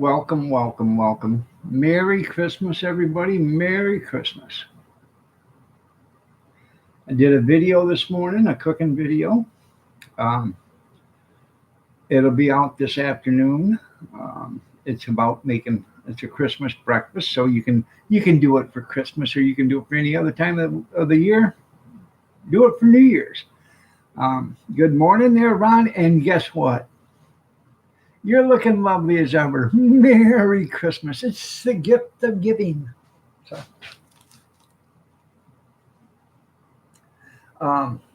Welcome, welcome, welcome. Merry Christmas, everybody. Merry Christmas. I did a video this morning, a cooking video. Um, it'll be out this afternoon. It's about it's a Christmas breakfast, so you can do it for Christmas or you can do it for any other time of the year. Do it for New Year's. Good morning there, Ron. And guess what? You're looking lovely as ever. Merry Christmas. It's the gift of giving. So,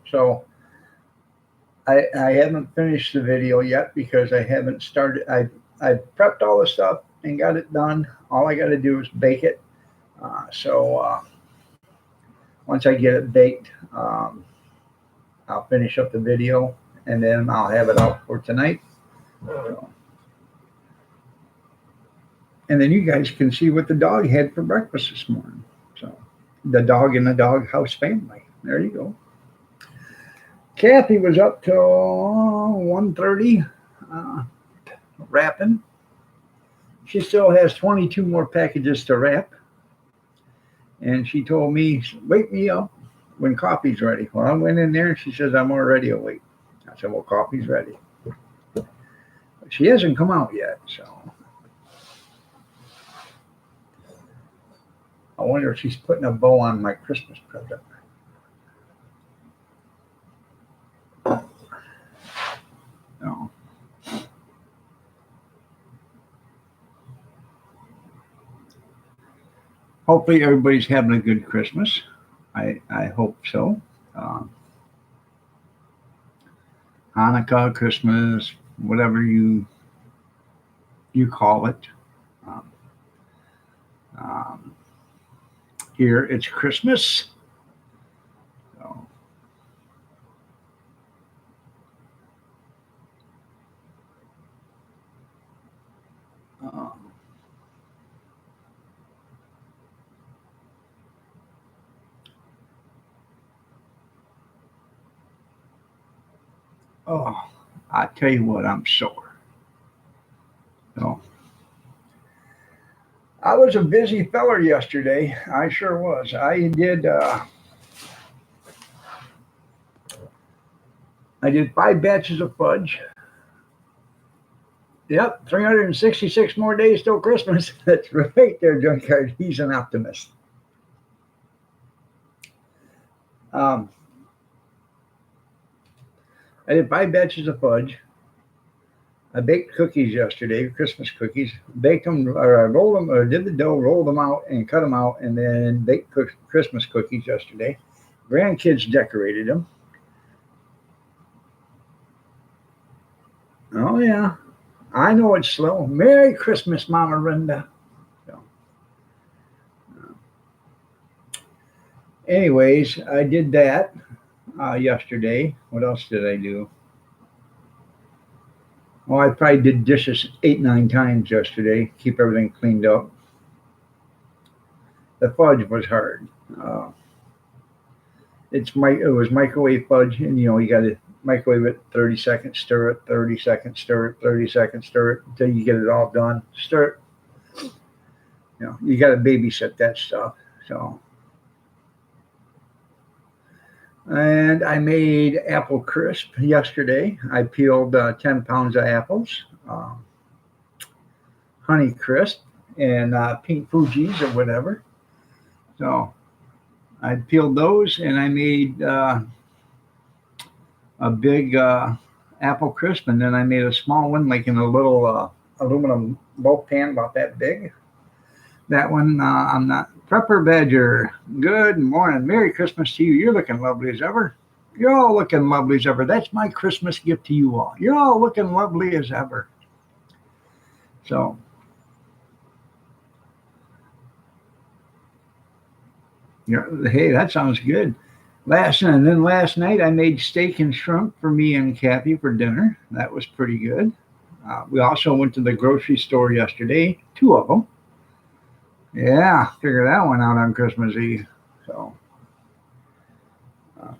so I haven't finished the video yet because I haven't started. I prepped all the stuff and got it done. All I got to do is bake it. So once I get it baked, I'll finish up the video and then I'll have it out for tonight. So, and then you guys can see what the dog had for breakfast this morning. So the dog in the doghouse family. There you go. Kathy was up till 1:30 wrapping. She still has 22 more packages to wrap. And she told me, wake me up when coffee's ready. Well, I went in there and she says, I'm already awake. I said, well, coffee's ready. But she hasn't come out yet, so I wonder if she's putting a bow on my Christmas present. No. Hopefully everybody's having a good Christmas. I hope so. Hanukkah, Christmas, whatever you call it. Um, um, Here it's Christmas. So, um, oh, I tell you what, I'm sore. So, I was a busy feller yesterday. I sure was. I did 5 batches of fudge. Yep, 366 more days till Christmas. That's right there, Junkyard. He's an optimist. Um, I did 5 batches of fudge. I baked cookies yesterday, Christmas cookies. Baked them, or I rolled them, or did the dough, rolled them out, and cut them out, and then baked Christmas cookies yesterday. Grandkids decorated them. Oh yeah, I know it's slow. Merry Christmas, Mama Linda. So, anyways, I did that yesterday. What else did I do? Well, I probably did dishes 8, 9 times yesterday. Keep everything cleaned up. The fudge was hard. Uh, it was microwave fudge, and you got to microwave it 30 seconds, stir it 30 seconds, stir it 30 seconds, stir it until you get it all done. Stir it. You got to babysit that stuff. So, and I made apple crisp yesterday. I peeled 10 pounds of apples, uh, honey crisp, and pink Fuji's or whatever. So I peeled those and I made a big apple crisp, and then I made a small one, like in a little aluminum bulk pan about that big. That one, I'm not. Prepper Badger, good morning. Merry Christmas to you. You're looking lovely as ever. You're all looking lovely as ever. That's my Christmas gift to you all. You're all looking lovely as ever. So, hey, that sounds good. Last night I made steak and shrimp for me and Kathy for dinner. That was pretty good. We also went to the grocery store yesterday, two of them. Yeah, figure that one out on Christmas Eve. So, uh,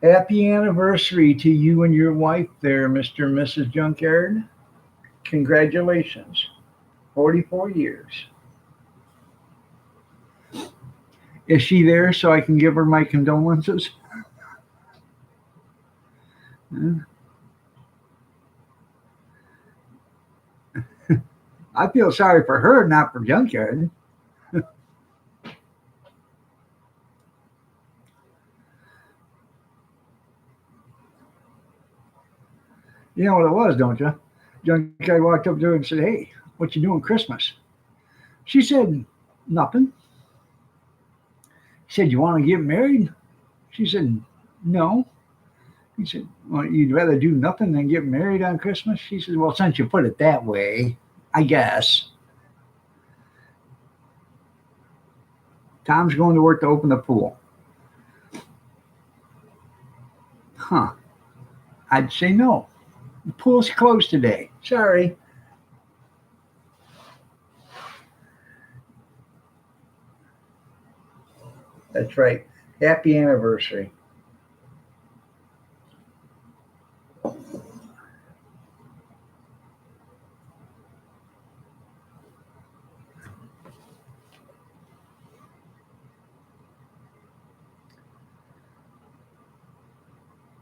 happy anniversary to you and your wife there, Mr. and Mrs. Junkyard. Congratulations. 44 years. Is she there so I can give her my condolences? I feel sorry for her, not for Junkyard. You know what it was, don't you? Junkyard walked up to her and said, "Hey, what you doing Christmas?" She said, "Nothing." He said, "You want to get married?" She said, "No." He said, "Well, you'd rather do nothing than get married on Christmas?" She said, "Well, since you put it that way, I guess." Tom's going to work to open the pool. Huh. I'd say no. The pool's closed today. Sorry. That's right. Happy anniversary.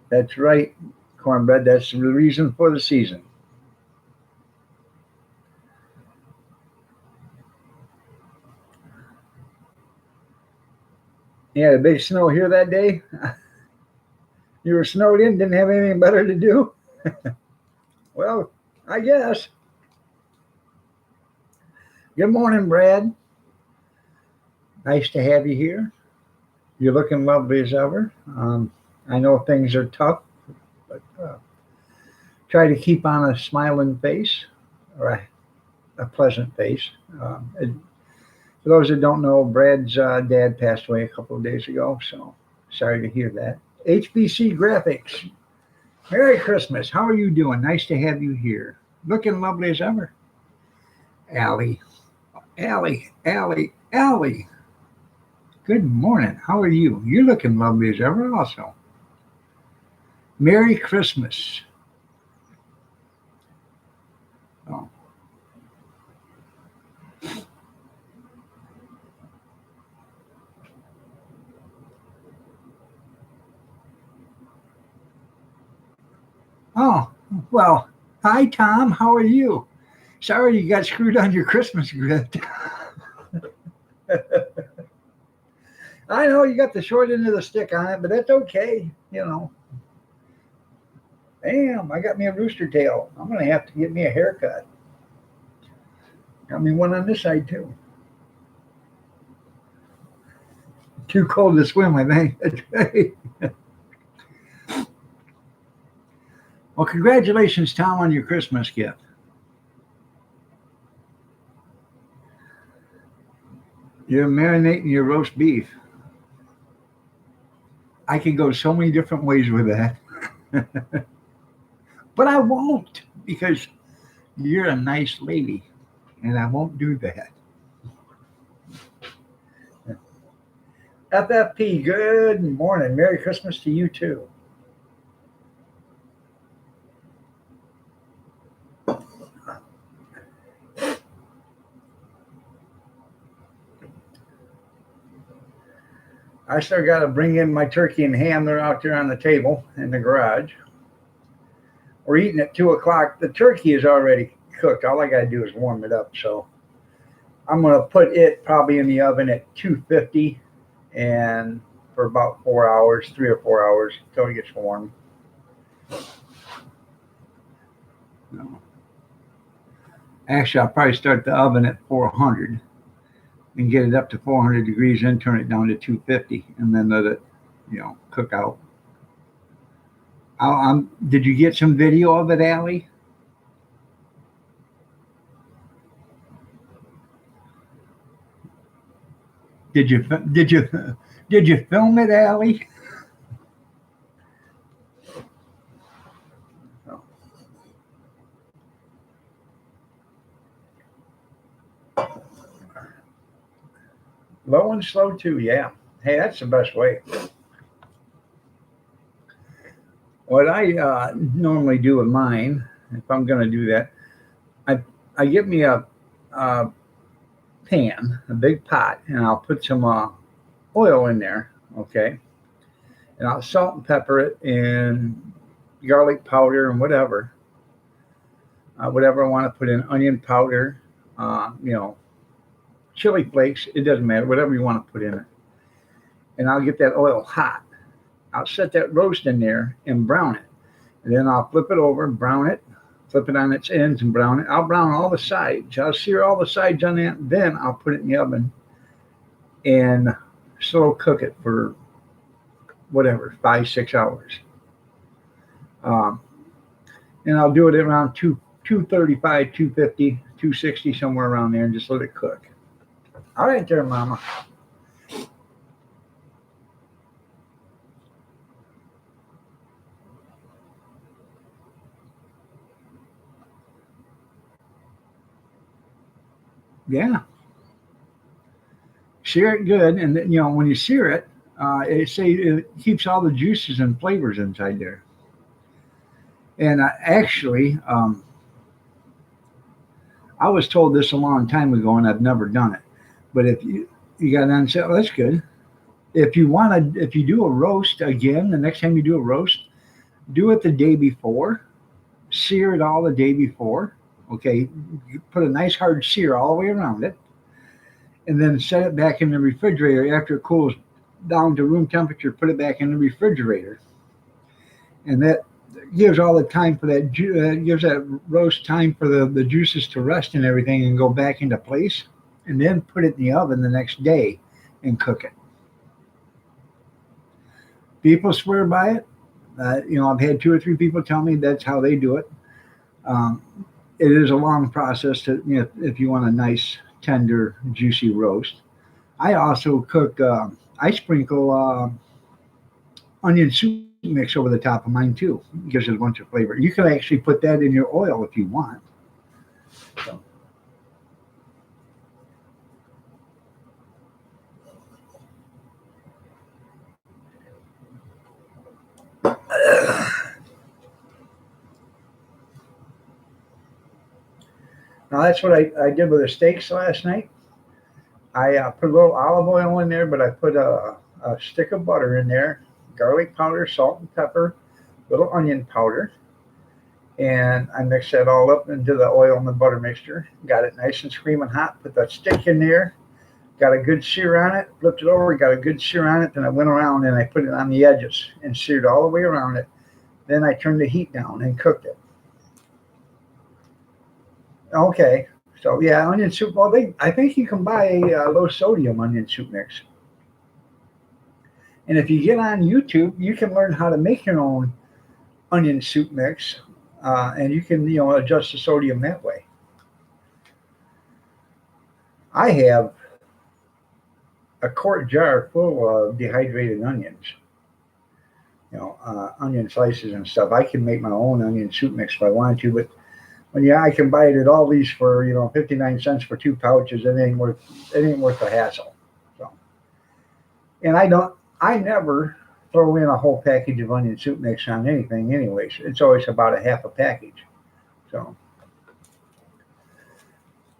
That's right, cornbread. That's the reason for the season. Yeah, the big snow here that day. You were snowed in, didn't have anything better to do? Well, I guess. Good morning, Brad. Nice to have you here. You're looking lovely as ever. I know things are tough, but try to keep on a smiling face or a pleasant face. For those that don't know, Brad's dad passed away a couple of days ago, so sorry to hear that. HBC Graphics, Merry Christmas. How are you doing? Nice to have you here. Looking lovely as ever. Allie, Allie. Good morning. How are you? You're looking lovely as ever also. Merry Christmas. Oh. Oh, well, hi, Tom. How are you? Sorry you got screwed on your Christmas gift. I know you got the short end of the stick on it, but that's okay. You know, damn, I got me a rooster tail. I'm going to have to get me a haircut. Got me one on this side, too. Too cold to swim, I think. Well, congratulations, Tom, on your Christmas gift. You're marinating your roast beef. I could go so many different ways with that. But I won't because you're a nice lady and I won't do that. FFP, good morning. Merry Christmas to you too. I still got to bring in my turkey and ham. They're out there on the table in the garage. We're eating at 2 o'clock. The turkey is already cooked. All I got to do is warm it up. So I'm going to put it probably in the oven at 250 and for about 4 hours, 3 or 4 hours until it gets warm. No. Actually, I'll probably start the oven at 400 and get it up to 400 degrees and turn it down to 250 and then let it, cook out. Did you get some video of it, Allie? Did you film it, Allie? Low and slow too, yeah. Hey, that's the best way. What I normally do with mine, if I'm going to do that, I I get me a pan, a big pot, and I'll put some oil in there. Okay, and I'll salt and pepper it and garlic powder and whatever I want to put in, onion powder, you know, chili flakes. It doesn't matter, whatever you want to put in it. And I'll get that oil hot. I'll set that roast in there and brown it. And then I'll flip it over and brown it, flip it on its ends and brown it. I'll brown all the sides. I'll sear all the sides on that. Then I'll put it in the oven and slow cook it for whatever, 5, 6 hours. Um, and I'll do it at around 235, 250, 260, somewhere around there, and just let it cook. All right, there, Mama. Yeah, sear it good, and then, when you sear it, it keeps all the juices and flavors inside there. And actually, I was told this a long time ago, and I've never done it. But if you got on, say, oh, that's good. If you do a roast again, the next time you do a roast, do it the day before. Sear it all the day before. Okay, you put a nice hard sear all the way around it, and then set it back in the refrigerator after it cools down to room temperature. Put it back in the refrigerator, and that gives all the time for that. Gives that roast time for the juices to rest and everything, and go back into place, and then put it in the oven the next day and cook it. People swear by it. I've had 2 or 3 people tell me that's how they do it. Um, it is a long process to, if you want a nice, tender, juicy roast. I also cook. I sprinkle onion soup mix over the top of mine too. It gives it a bunch of flavor. You can actually put that in your oil if you want. So, now that's what I did with the steaks last night. I put a little olive oil in there, but I put a stick of butter in there, garlic powder, salt and pepper, little onion powder, and I mixed that all up into the oil and the butter mixture. Got it nice and screaming hot. Put that stick in there. Got a good sear on it. Flipped it over. Got a good sear on it. Then I went around and I put it on the edges and seared all the way around it. Then I turned the heat down and cooked it. Okay. So yeah, onion soup. Well, I think you can buy a low sodium onion soup mix. And if you get on YouTube, you can learn how to make your own onion soup mix, and you can adjust the sodium that way. I have a quart jar full of dehydrated onions, onion slices and stuff. I can make my own onion soup mix if I want to, but I can buy it at Aldi's for 59 cents for 2 pouches. It ain't worth the hassle. So, and I never throw in a whole package of onion soup mix on anything, anyways. It's always about a half a package. So,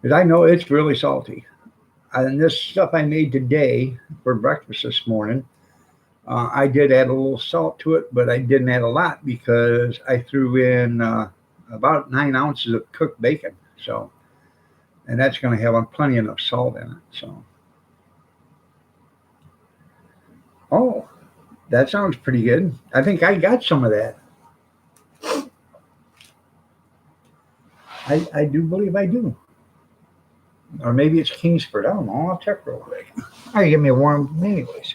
because I know it's really salty. And this stuff I made today for breakfast this morning, I did add a little salt to it, but I didn't add a lot because I threw in about 9 ounces of cooked bacon. So, and that's going to have plenty enough salt in it. So, oh, that sounds pretty good. I think I got some of that. I do believe I do. Or maybe it's Kingsford. I don't know. I'll check real quick. All right, give me a warm, anyways.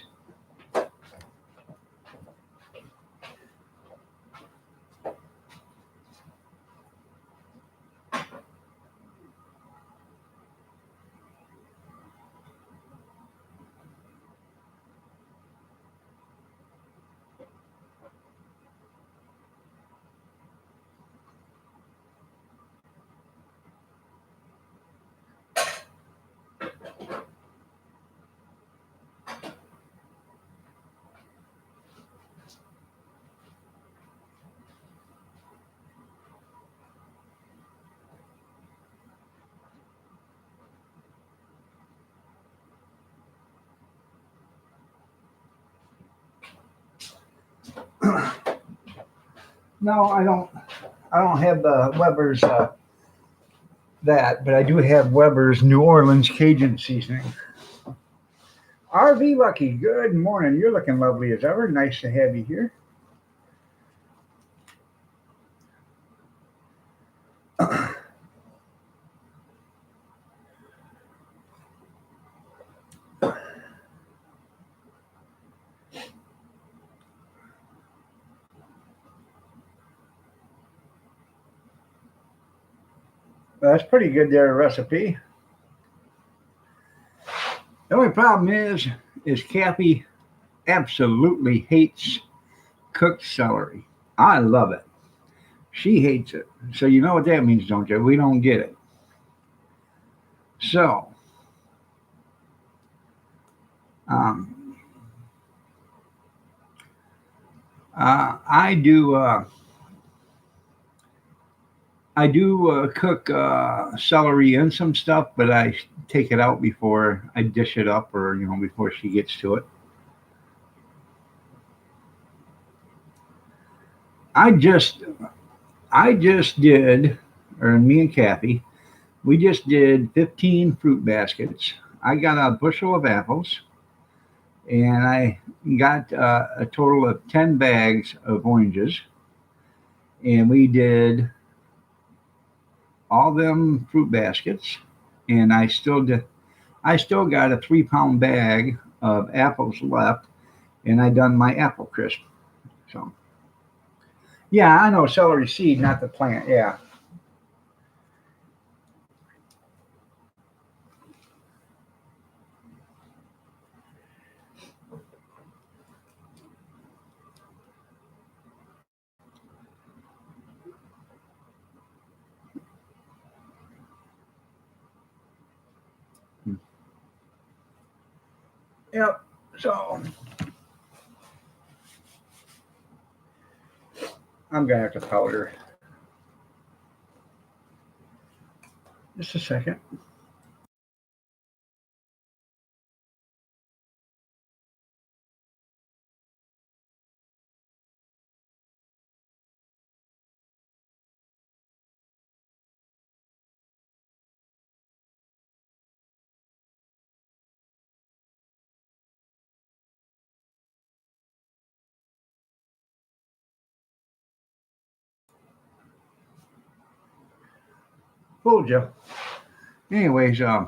No, I don't. I don't have the Weber's that, but I do have Weber's New Orleans Cajun seasoning. RV Lucky, good morning. You're looking lovely as ever. Nice to have you here. That's pretty good there, recipe. The only problem is Kathy absolutely hates cooked celery. I love it. She hates it. So you know what that means, don't you? We don't get it. So, um, I do. I do cook celery in some stuff, but I take it out before I dish it up, or before she gets to it. I just I just did, or me and Kathy, we just did 15 fruit baskets. I got a bushel of apples, and I got a total of 10 bags of oranges, and we did all them fruit baskets, and I still got a 3 pound bag of apples left, and I done my apple crisp. So yeah, I know celery seed, not the plant. Yeah. Yep. So I'm gonna have to powder. Just a second. Fooled you. Anyways, I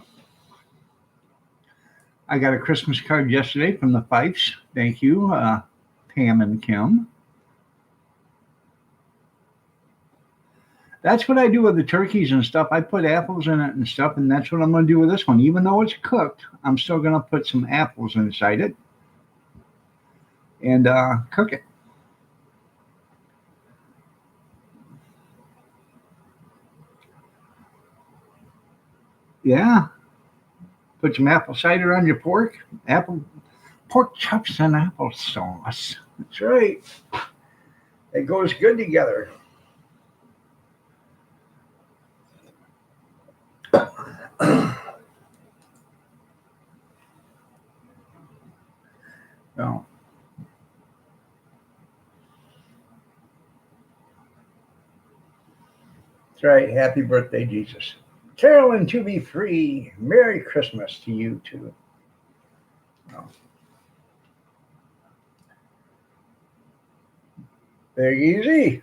got a Christmas card yesterday from the Fifes. Thank you, Pam and Kim. That's what I do with the turkeys and stuff. I put apples in it and stuff, and that's what I'm going to do with this one. Even though it's cooked, I'm still going to put some apples inside it and cook it. Yeah, put some apple cider on your pork. Pork chops and applesauce. That's right. It goes good together. So, that's right. Happy birthday, Jesus. Carolyn, to be free. Merry Christmas to you too. Oh, very easy.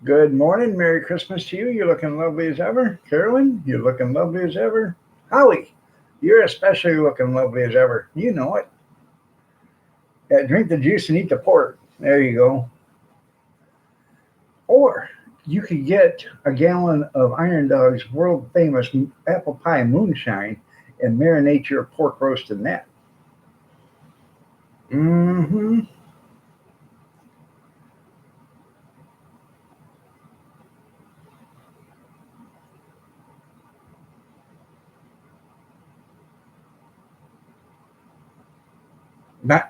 Good morning. Merry Christmas to you. You're looking lovely as ever. Carolyn, you're looking lovely as ever. Howie, you're especially looking lovely as ever. You know it. Yeah, drink the juice and eat the pork. There you go. Or you could get a gallon of Iron Dog's world famous apple pie moonshine and marinate your pork roast in that. Mm-hmm.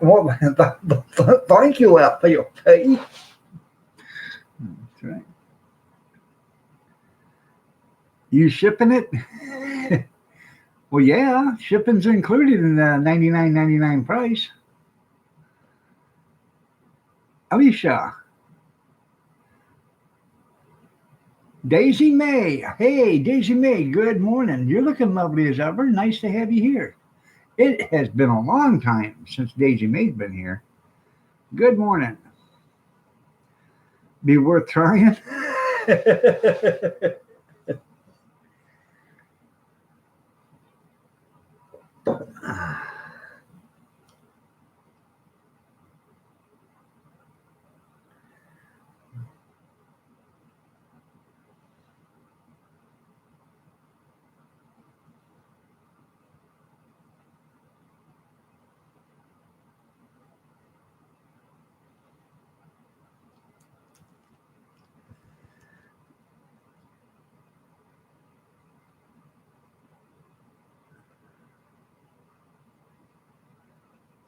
Well, thank you, FLP. That's right. You shipping it? Well, yeah, shipping's included in the 99.99 price. Alicia, Daisy May. Hey, Daisy May, good morning. You're looking lovely as ever. Nice to have you here. It has been a long time since Daisy May's been here. Good morning. Be worth trying?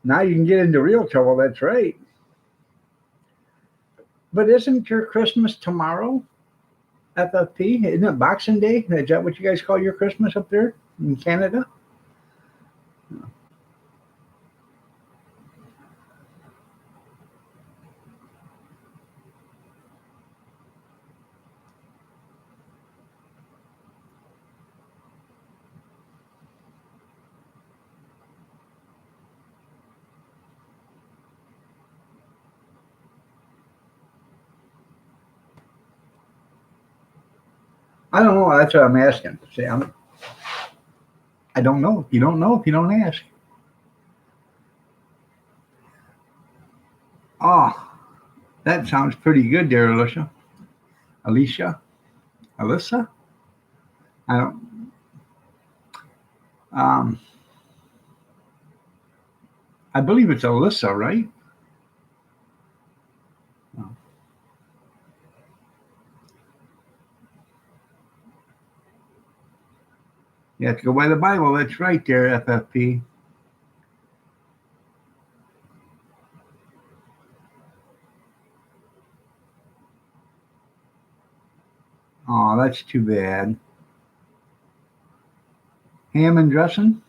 Now you can get into real trouble. That's right. But isn't your Christmas tomorrow, FFP? Isn't it Boxing Day? Is that what you guys call your Christmas up there in Canada? I don't know. That's what I'm asking. See, I don't know. You don't know if you don't ask. Oh, that sounds pretty good there, Alicia. Alicia? Alyssa? I don't. Um, I believe it's Alyssa, right? Oh. You have to go by the Bible. That's right there, FFP. Oh, that's too bad. Ham and dressing?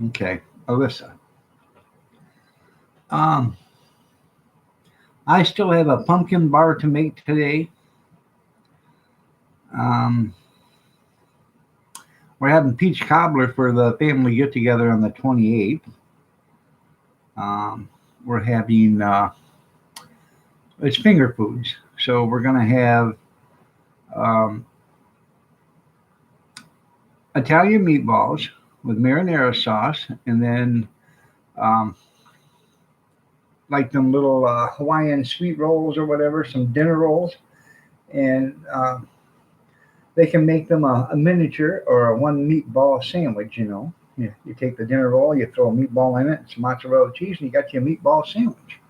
Okay, Alyssa. Um, I still have a pumpkin bar to make today. Um, we're having peach cobbler for the family get together on the 28th. We're having it's finger foods, so we're gonna have um, Italian meatballs with marinara sauce, and then um, like them little Hawaiian sweet rolls or whatever, some dinner rolls, and they can make them a miniature or a one meatball sandwich. You take the dinner roll, you throw a meatball in it, some mozzarella cheese, and you got you a meatball sandwich.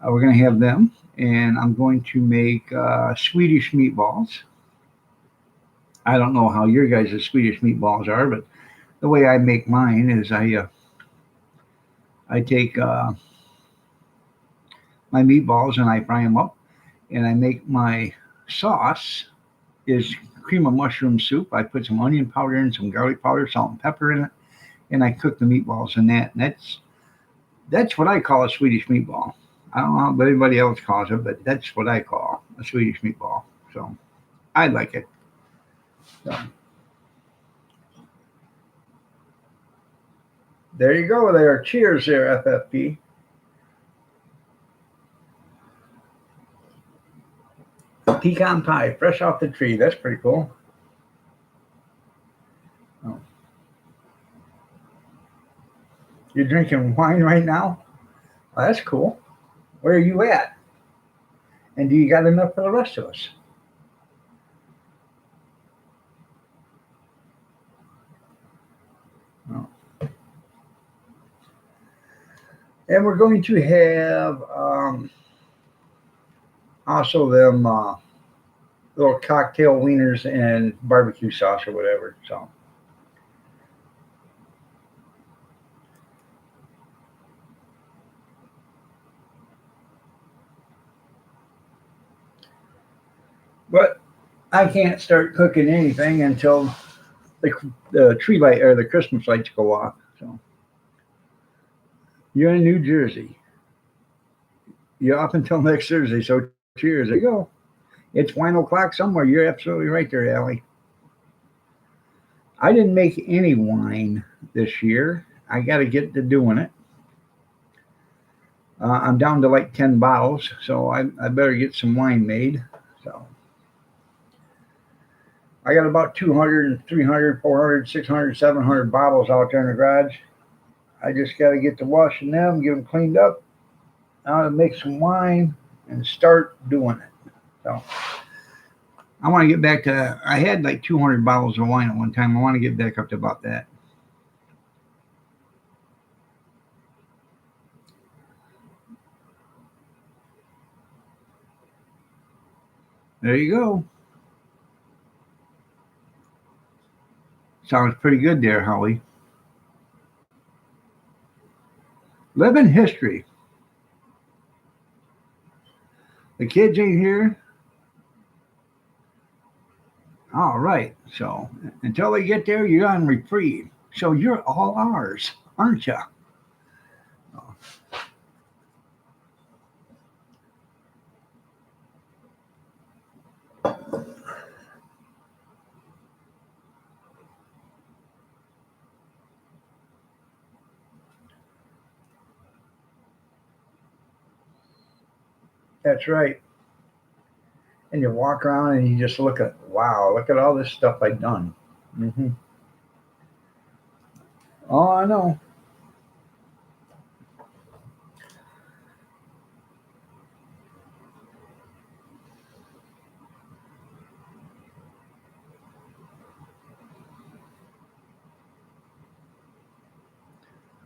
We're going to have them, and I'm going to make Swedish meatballs. I don't know how your guys' Swedish meatballs are, but the way I make mine is I take my meatballs and I fry them up, and I make my sauce is cream of mushroom soup. I put some onion powder and some garlic powder, salt and pepper in it, and I cook the meatballs in that. And that's what I call a Swedish meatball. I don't know what anybody else calls it, but that's what I call a Swedish meatball. So I like it. So there you go. There. Cheers, there, FFP. Pecan pie, fresh off the tree. That's pretty cool. Oh, you're drinking wine right now? Well, that's cool. Where are you at? And do you got enough for the rest of us? Oh. And we're going to have also them little cocktail wieners and barbecue sauce or whatever. So but I can't start cooking anything until the tree light or the Christmas lights go off. So you're in New Jersey. You're up until next Thursday, so cheers. There you go. It's wine o'clock somewhere. You're absolutely right there, Allie. I didn't make any wine this year. I got to get to doing it. I'm down to like 10 bottles, so I better get some wine made. So I got about 200, 300, 400, 600, 700 bottles out there in the garage. I just got to get to washing them, get them cleaned up, make some wine, and start doing it. So I want to get back to, I had like 200 bottles of wine at one time. I want to get back up to about that. There you go. Sounds pretty good there, Holly. Living history. The kids ain't here. All right. So until they get there, you're on reprieve. So you're all ours, aren't you? That's right. And you walk around and you just look at, wow, look at all this stuff I've done. Hmm. Oh, I know.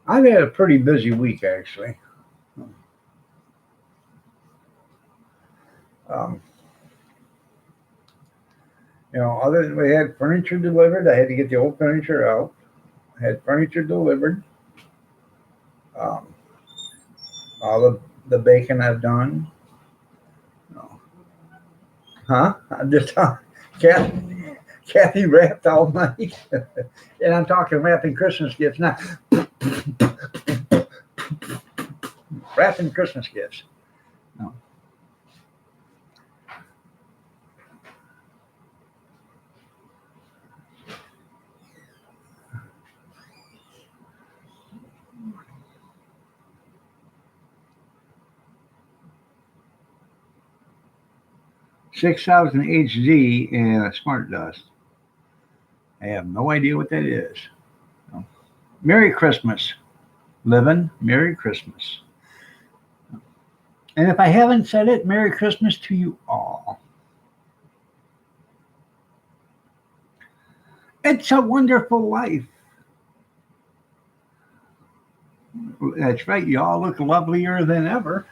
I've had a pretty busy week, actually. Um, other than we had furniture delivered, I had to get the old furniture out. I had furniture delivered. Um, all the baking I've done. Oh, huh? I'm just Kathy wrapped all night, and I'm talking wrapping Christmas gifts now. Wrapping Christmas gifts. No. $6,000 HD and a smart dust. I have no idea what that is. No. Merry Christmas, living. Merry Christmas. And if I haven't said it, Merry Christmas to you all. It's a wonderful life. That's right. You all look lovelier than ever.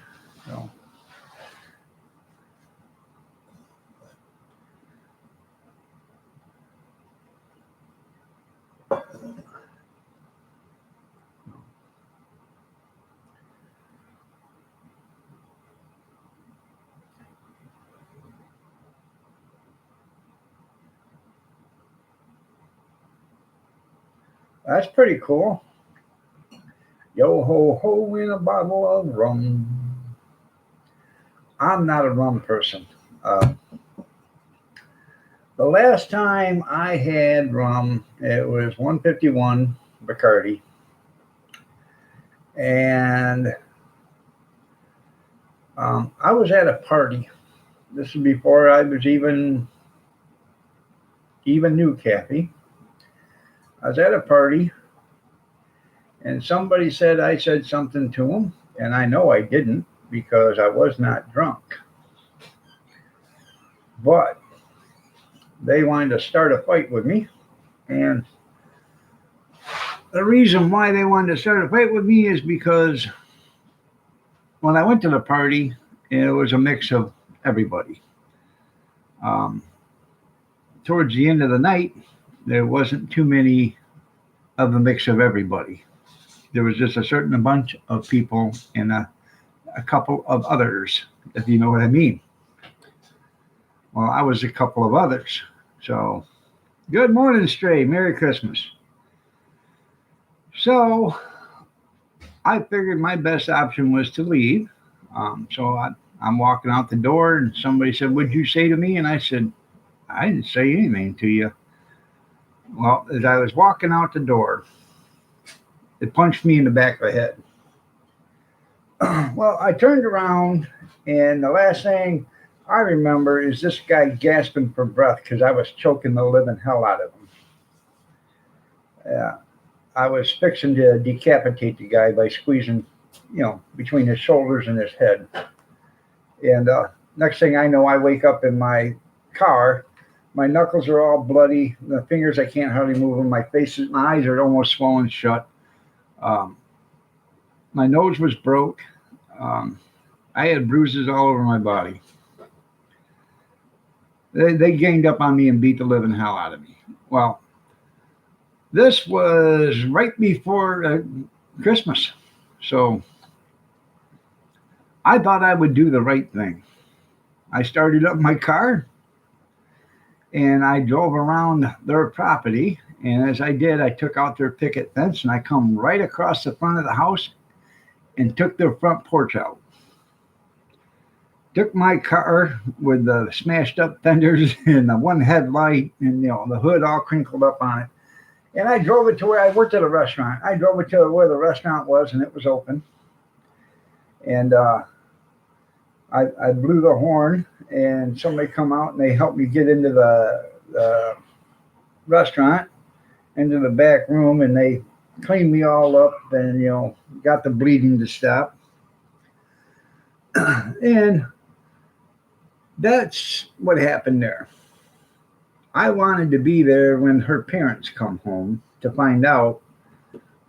So, that's pretty cool. Yo ho ho in a bottle of rum. I'm not a rum person. Uh, the last time I had rum, it was 151 Bacardi, and I was at a party. This is before I was even knew Kathy. I was at a party, and somebody said I said something to him, and I know I didn't because I was not drunk. But they wanted to start a fight with me, and the reason why they wanted to start a fight with me is because when I went to the party, it was a mix of everybody. Um, Towards the end of the night, there wasn't too many of a mix of everybody. There was just a certain bunch of people and a couple of others, if you know what I mean. Well, I was a couple of others. So, good morning, Stray. Merry Christmas. So, I figured my best option was to leave. I'm walking out the door, and somebody said, "What'd you say to me?" And I said, "I didn't say anything to you." Well, as I was walking out the door, it punched me in the back of the head. Well, I turned around, and the last thing I remember is this guy gasping for breath because I was choking the living hell out of him. I was fixing to decapitate the guy by squeezing, between his shoulders and his head. And next thing I know, I wake up in my car. My knuckles are all bloody. The fingers, I can't hardly move them. My eyes are almost swollen shut. Um, my nose was broke. Um, I had bruises all over my body. They ganged up on me and beat the living hell out of me. Well, this was right before Christmas. So I thought I would do the right thing. I started up my car and I drove around their property. And as I did, I took out their picket fence and I come right across the front of the house and took their front porch out. Took my car with the smashed up fenders and the one headlight and the hood all crinkled up on it. And I drove it to where I worked at a restaurant. I drove it to where the restaurant was and it was open. And I blew the horn and somebody come out and they helped me get into the restaurant, into the back room, and they cleaned me all up and, got the bleeding to stop. And that's what happened there. I wanted to be there when her parents come home to find out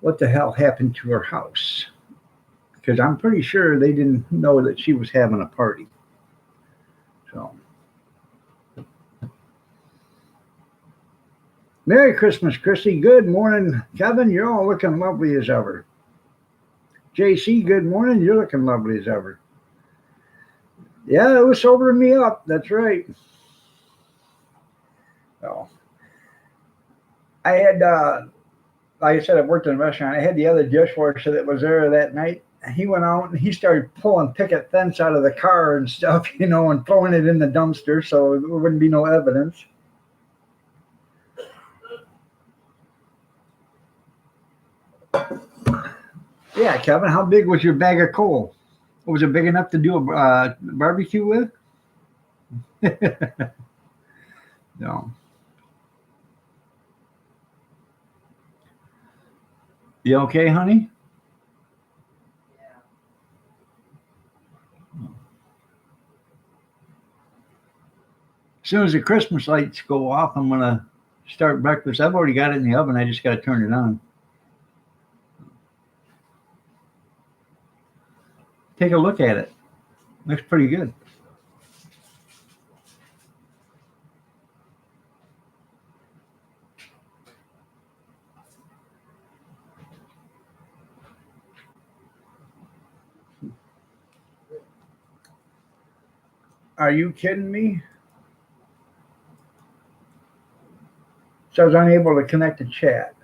what the hell happened to her house. Because I'm pretty sure they didn't know that she was having a party. So, Merry Christmas, Christy. Good morning, Kevin. You're all looking lovely as ever. JC, good morning. You're looking lovely as ever. Yeah, it was sobering me up. That's right. So, I had, like I said, I worked in a restaurant. I had the other dishwasher that was there that night. He went out and he started pulling picket fence out of the car and stuff, and throwing it in the dumpster so there wouldn't be no evidence. Yeah, Kevin, how big was your bag of coal? Was it big enough to do a barbecue with? No. You okay, honey? As soon as the Christmas lights go off, I'm going to start breakfast. I've already got it in the oven. I just got to turn it on. Take a look at it. Looks pretty good. Are you kidding me? So I was unable to connect to chat.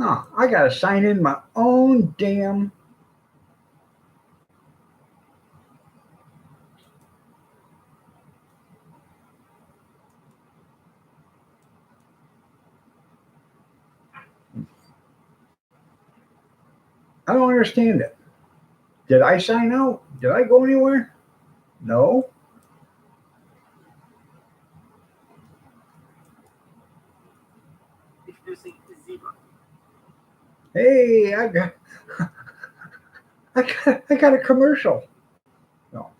Oh, I got to sign in my own damn. I don't understand it. Did I sign out? Did I go anywhere? No. Hey, I got a commercial. No.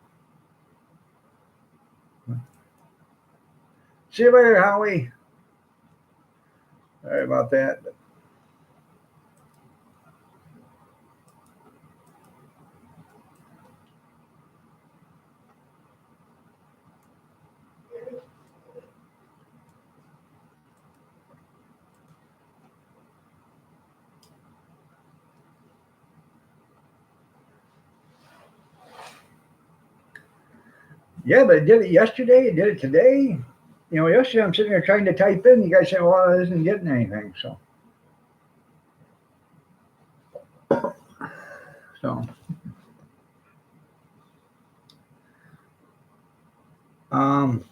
See you later, Howie. Sorry about that. Yeah, but I did it yesterday. I did it today. Yesterday I'm sitting there trying to type in. You guys say, well, it isn't getting anything. So, um,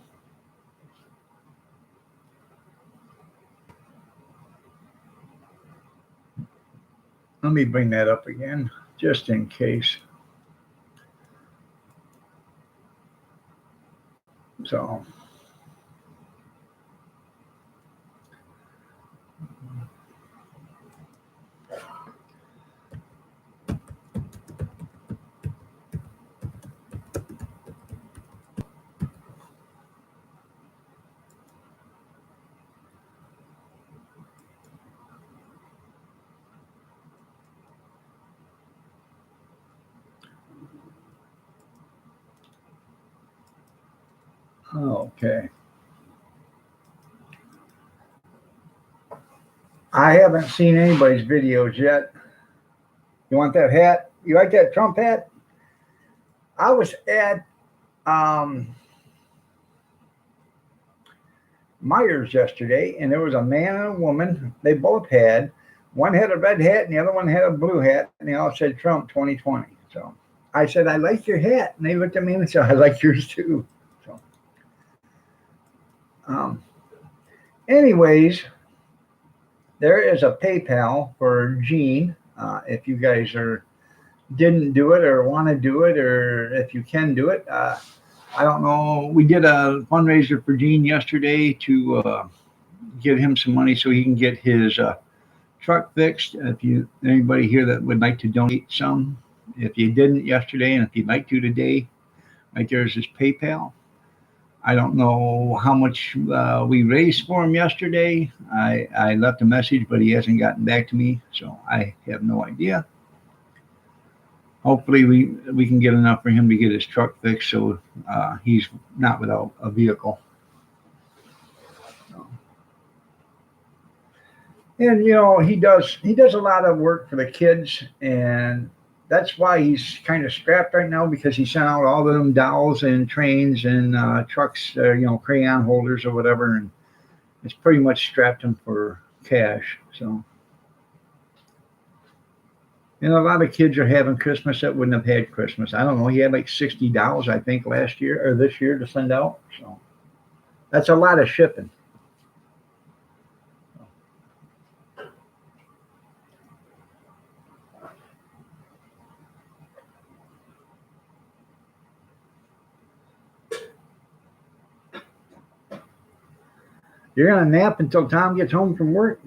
let me bring that up again, just in case. So, okay. I haven't seen anybody's videos yet. You want that hat? You like that Trump hat? I was at um, Myers yesterday, and there was a man and a woman. They both had one had a red hat, and the other one had a blue hat, and they all said Trump 2020. So I said, I like your hat, and they looked at me and said, I like yours too. So, um, anyways, there is a PayPal for Gene. If you guys didn't do it or want to do it, or if you can do it, I don't know. We did a fundraiser for Gene yesterday to give him some money so he can get his truck fixed. If you anybody here that would like to donate some, if you didn't yesterday, and if you'd like to today, right there's his PayPal. I don't know how much we raised for him yesterday. I left a message, but he hasn't gotten back to me, so I have no idea. Hopefully, we can get enough for him to get his truck fixed, so he's not without a vehicle. And he does a lot of work for the kids, and that's why he's kind of strapped right now because he sent out all of them dolls and trains and trucks, crayon holders or whatever, and it's pretty much strapped him for cash. So, a lot of kids are having Christmas that wouldn't have had Christmas. I don't know. He had like $60, I think, last year or this year to send out. So that's a lot of shipping. You're gonna nap until Tom gets home from work.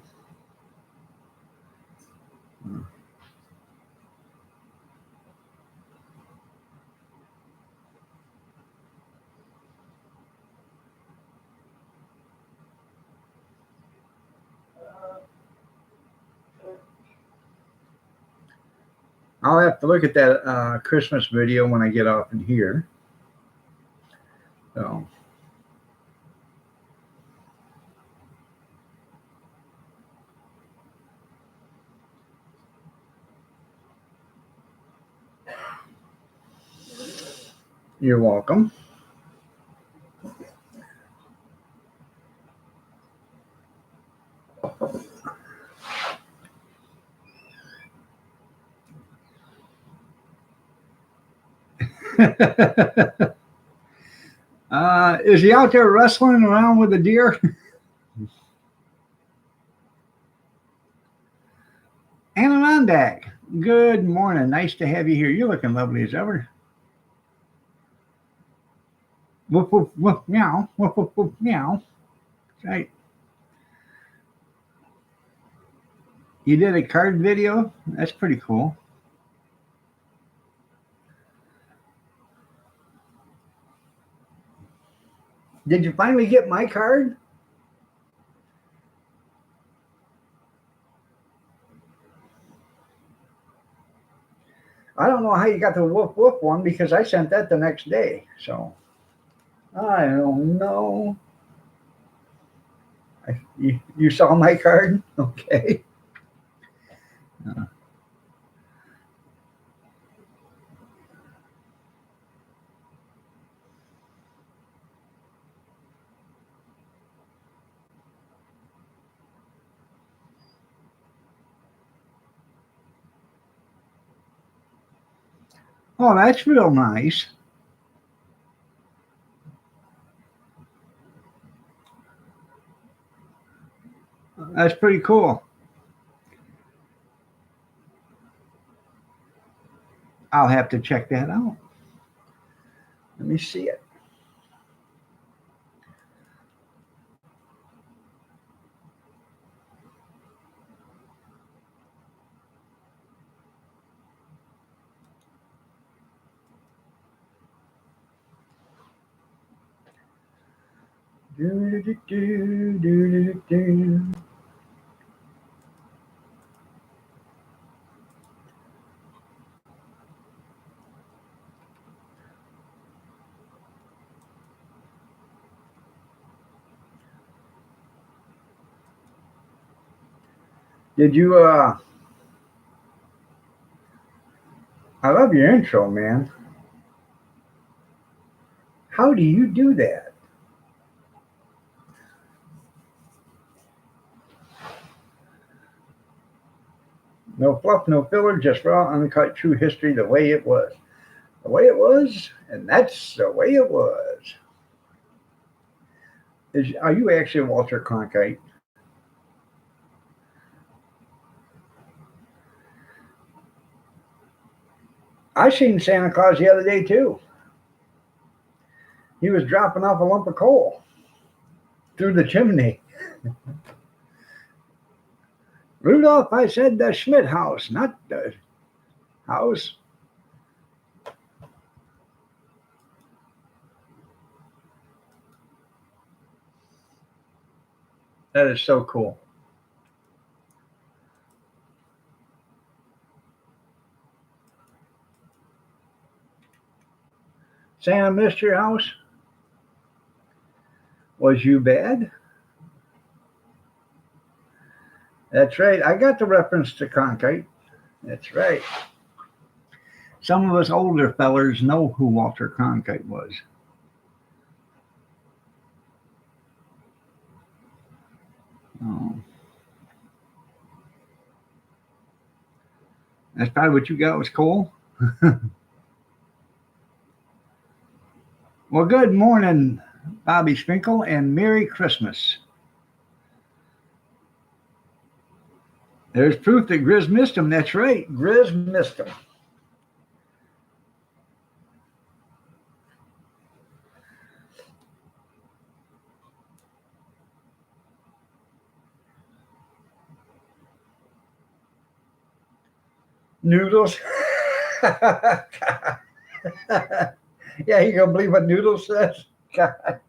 I'll have to look at that Christmas video when I get off in here. So, you're welcome. Is he out there wrestling around with a deer? Adirondack, good morning. Nice to have you here. You're looking lovely as ever. Woof, woof, woof, meow. Woof, woof, woof, meow. Right. You did a card video? That's pretty cool. Did you finally get my card? I don't know how you got the woof woof one because I sent that the next day. So I don't know. You saw my card? Okay. Uh, Oh, that's real nice. That's pretty cool. I'll have to check that out. Let me see it. Do, do, do, do, do. Did you I love your intro, man. How do you do that? No fluff, no filler, just raw, uncut, true history the way it was. The way it was, and that's the way it was. Are you actually Walter Cronkite? I seen Santa Claus the other day too. He was dropping off a lump of coal through the chimney. Rudolph, I said the Schmidt house, not the house. That is so cool. Santa missed your house? Was you bad? That's right. I got the reference to Cronkite. That's right. Some of us older fellers know who Walter Cronkite was. Oh. That's probably what you got was coal. Well, good morning, Bobby Sprinkle, and Merry Christmas. There's proof that Grizz missed him. That's right. Grizz missed him. Noodles. Yeah, you gonna believe what Noodles says? God.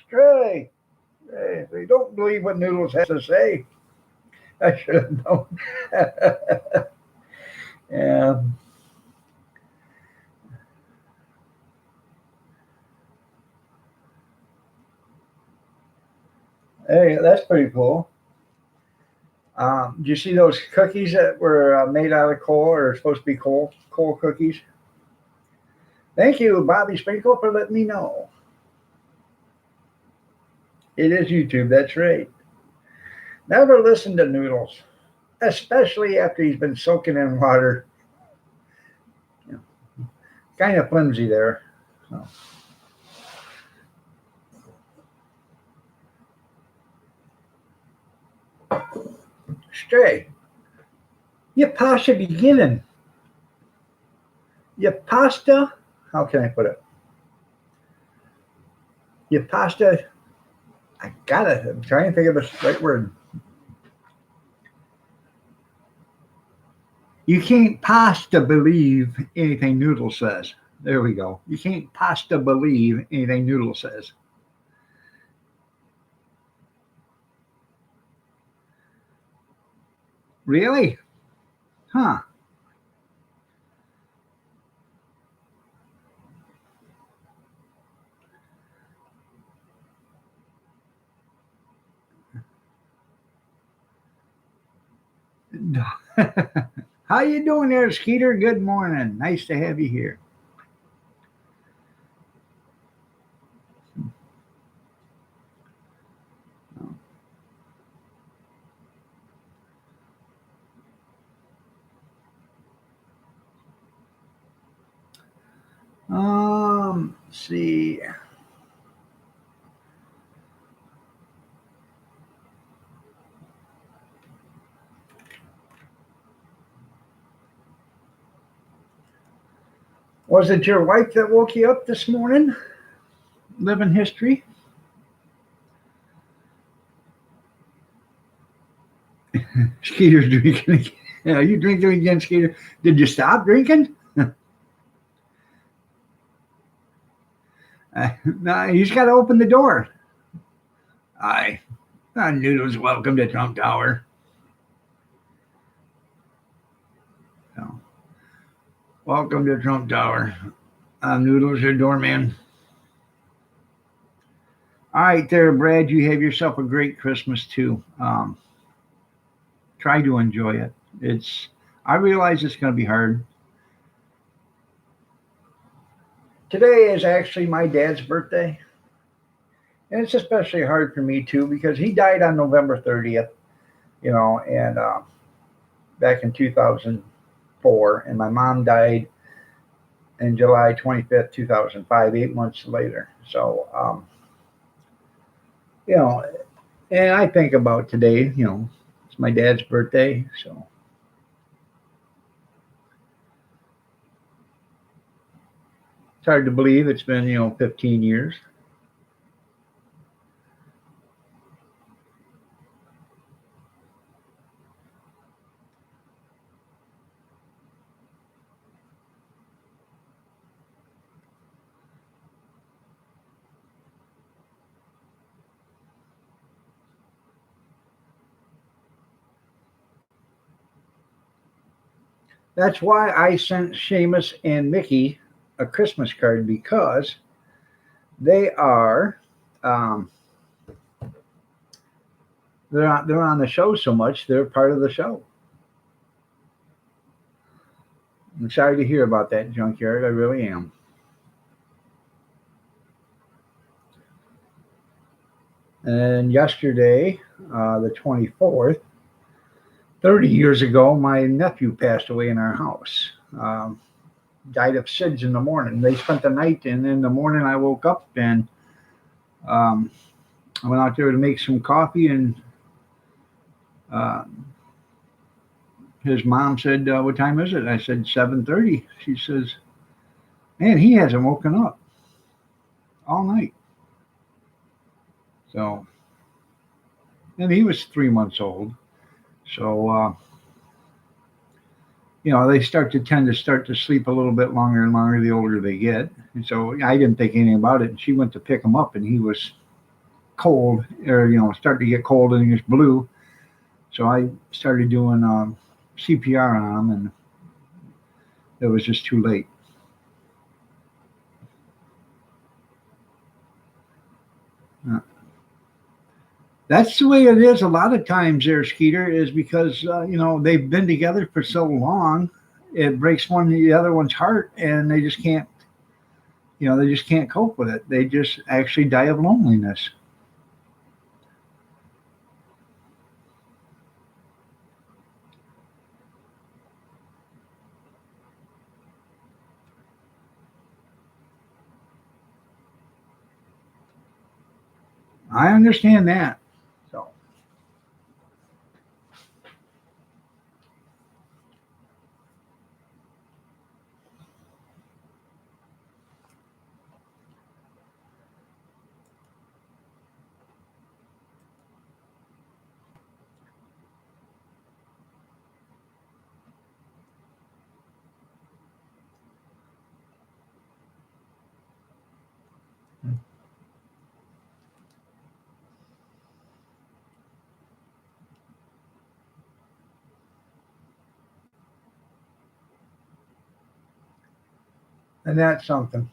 Stray. Hey, they don't believe what Noodles has to say. I should have known. Yeah. Hey, that's pretty cool. Do you see those cookies that were made out of coal or are supposed to be coal cookies? Thank you, Bobby Sprinkle, for letting me know. It is YouTube. That's right. Never listen to Noodles, especially after he's been soaking in water. You know, kind of flimsy there. So. Stray, you pasta beginning. You pasta. How can I put it? You pasta. I gotta. I'm trying to think of the right word. You can't pasta believe anything Noodle says. There we go. You can't pasta believe anything Noodle says. Really? Huh. How you doing there, Skeeter? Good morning. Nice to have you here. see. Was it your wife that woke you up this morning? Living history? Skeeter's drinking again. Are you drinking again, Skeeter? Did you stop drinking? No, he's got to open the door. Aye. Noodles, welcome to Trump Tower. So, welcome to Trump Tower. Noodles, your doorman. All right, there, Brad. You have yourself a great Christmas too. Try to enjoy it. I realize it's going to be hard. Today is actually my dad's birthday, and it's especially hard for me too because he died on November 30th. And back in 2004, and my mom died in July 25th, 2005, 8 months later. So, and I think about today, it's my dad's birthday. So, it's hard to believe it's been, 15 years. That's why I sent Seamus and Mickey a Christmas card because they are um, they're on the show so much. They're part of the show. I'm sorry to hear about that, Junkyard. I really am. And yesterday, the 24th, 30 years ago, my nephew passed away in our house. Died of SIDS in the morning. They spent the night, and in the morning I woke up and um, I went out there to make some coffee, and uh, his mom said, "What time is it?" I said, 7:30. She says, "Man, he hasn't woken up all night." So, and he was 3 months old. So, they tend to start to sleep a little bit longer and longer the older they get. And so I didn't think anything about it. And she went to pick him up, and he was cold, or started to get cold, and he was blue. So I started doing CPR on him, and it was just too late. That's the way it is a lot of times there, Skeeter, is because, they've been together for so long, it breaks the other one's heart, and they just can't cope with it. They just actually die of loneliness. I understand that. So, and that's something.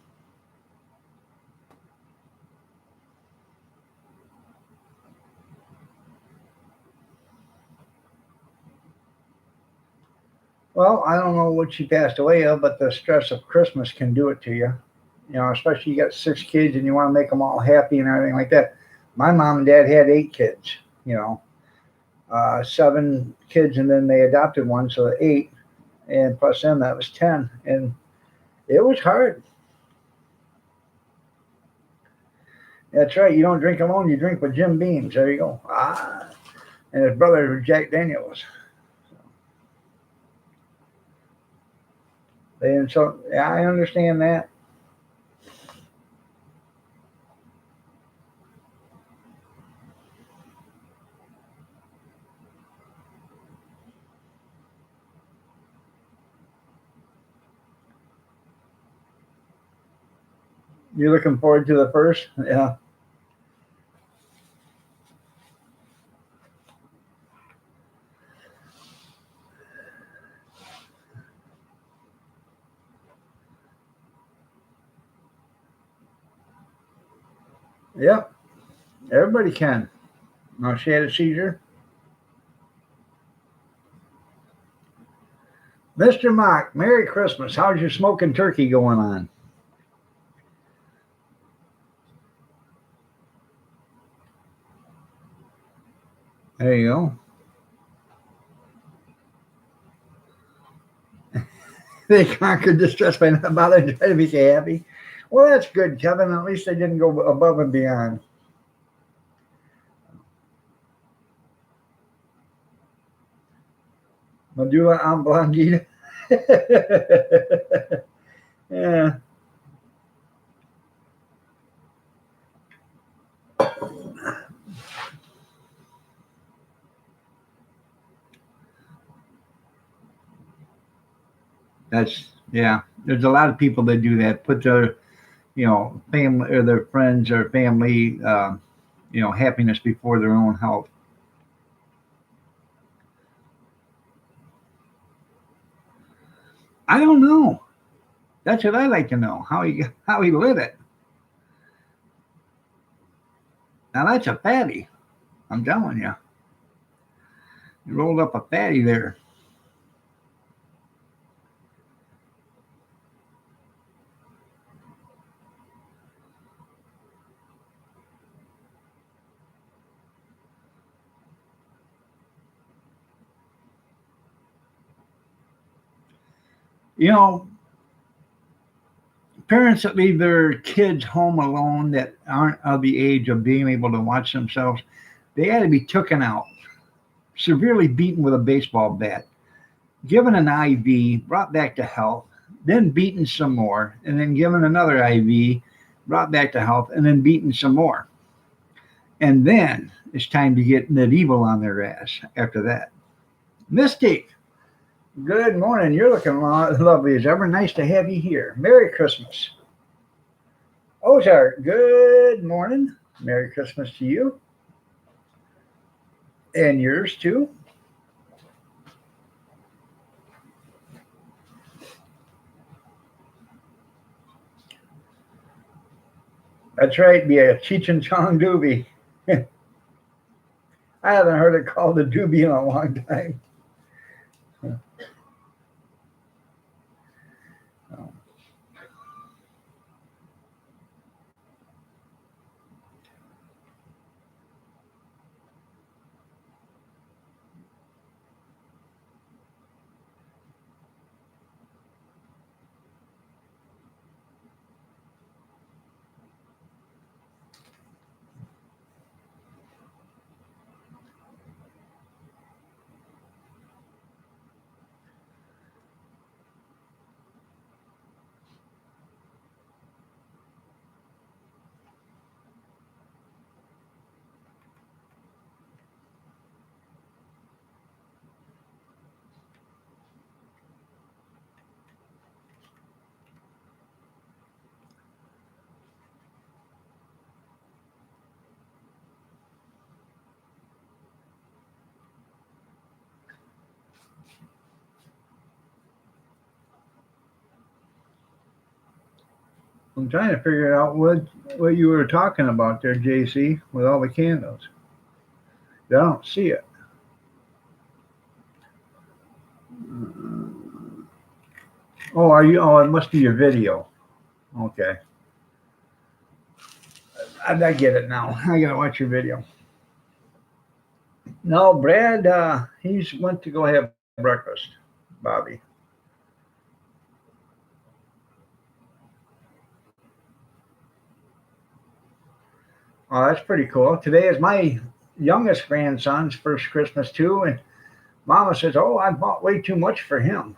Well, I don't know what she passed away of, but the stress of Christmas can do it to you. Especially you got 6 kids and you want to make them all happy and everything like that. My mom and dad had 8 kids, 7 kids, and then they adopted one, so 8, and plus them, that was 10. And it was hard. That's right. You don't drink alone. You drink with Jim Beams. There you go. Ah, and his brother Jack Daniels. And so, yeah, I understand that. You're looking forward to the first? Yeah. Yep. Everybody can. No, she had a seizure. Mr. Mock, Merry Christmas. How's your smoking turkey going on? There you go. They conquered distress by not bothering to try to make you happy. Well, that's good, Kevin. At least they didn't go above and beyond. Medulla oblongata. Yeah, that's yeah. There's a lot of people that do that. Put their family or their friends or family happiness before their own health. I don't know. That's what I like to know. How he lit it. Now that's a fatty. I'm telling you. You rolled up a fatty there. You know, parents that leave their kids home alone that aren't of the age of being able to watch themselves, they had to be taken out, severely beaten with a baseball bat, given an IV, brought back to health, then beaten some more, and then given another IV, brought back to health, and then beaten some more. And then it's time to get medieval on their ass after that. Mystic, good morning. You're looking lovely as ever. Nice to have you here. Merry Christmas. Ozark, good morning. Merry Christmas to you and yours too. That's right, be a Cheech and Chong doobie. I haven't heard it called a doobie in a long time. I'm trying to figure out what you were talking about there, JC, with all the candles. I don't see it. Oh, are you? Oh, it must be your video. Okay, I get it now. I gotta watch your video. No, Brad, he's went to go have breakfast. Bobby. Oh, that's pretty cool. Today is my youngest grandson's first Christmas too, and Mama says, "Oh, I bought way too much for him."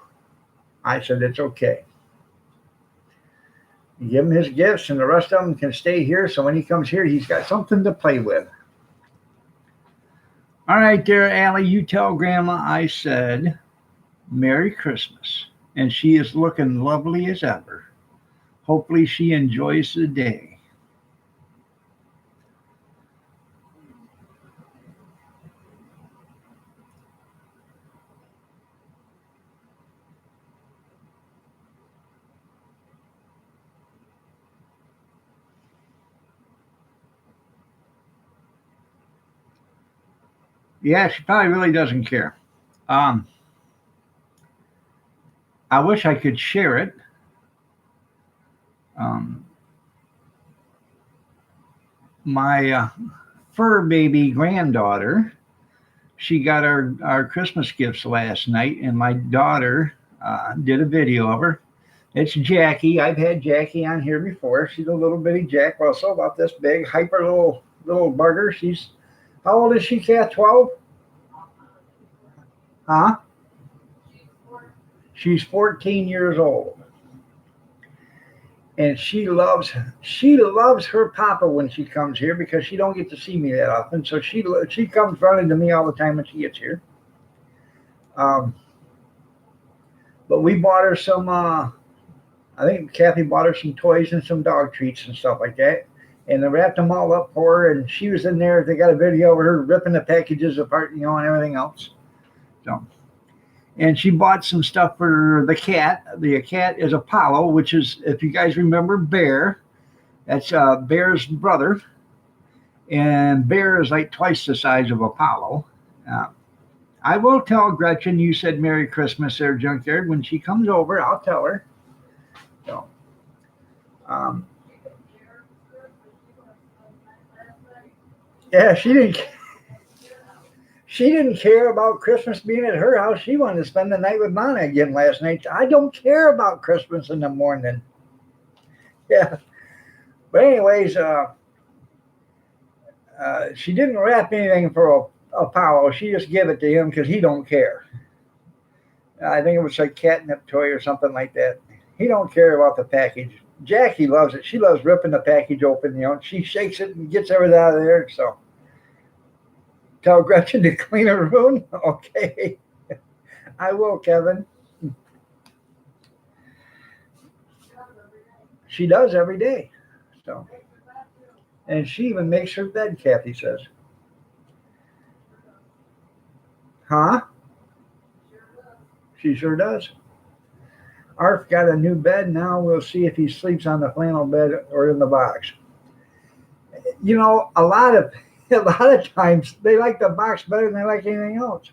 I said, "It's okay. You give him his gifts, and the rest of them can stay here. So when he comes here, he's got something to play with." All right, there, Allie. You tell Grandma I said Merry Christmas, and she is looking lovely as ever. Hopefully, she enjoys the day. Yeah, she probably really doesn't care. Um, I wish I could share it. Um, my fur baby granddaughter, she got our Christmas gifts last night, and my daughter did a video of her. It's Jackie. I've had Jackie on here before. She's a little bitty Jack Russell, about this big, hyper little bugger. She's how old is she, Cat? 12? Huh? She's 14 years old, and she loves her papa when she comes here because she don't get to see me that often. So she comes running to me all the time when she gets here. Um, but we bought her some. I think Kathy bought her some toys and some dog treats and stuff like that. And they wrapped them all up for her, and she was in there. They got a video of her ripping the packages apart, and everything else. So, and she bought some stuff for the cat. The cat is Apollo, which is, if you guys remember, Bear. That's Bear's brother, and Bear is like twice the size of Apollo. Uh, I will tell Gretchen you said Merry Christmas there, Junkyard. When she comes over, I'll tell her. So, um, yeah, she didn't care about Christmas being at her house. She wanted to spend the night with Mama again last night. I don't care about Christmas in the morning. Yeah, but anyways, she didn't wrap anything for Apollo. She just gave it to him because he don't care. I think it was a catnip toy or something like that. He don't care about the package. Jackie loves it. She loves ripping the package open. She shakes it and gets everything out of there. So tell Gretchen to clean her room. Okay, I will, Kevin. She does every day. So, and she even makes her bed. Kathy says, "Huh? She sure does." Arf got a new bed. Now we'll see if he sleeps on the flannel bed or in the box. A lot of a lot of times they like the box better than they like anything else.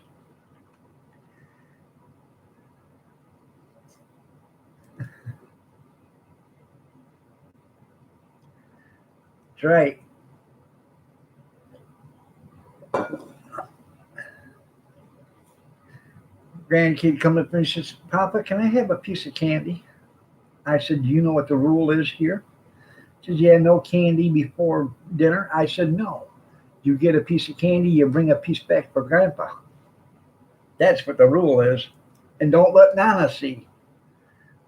That's right. Grandkid come up and says, "Papa, can I have a piece of candy?" I said, "Do you know what the rule is here?" He says, "Yeah, no candy before dinner." I said, "No. You get a piece of candy, you bring a piece back for Grandpa. That's what the rule is. And don't let Nana see."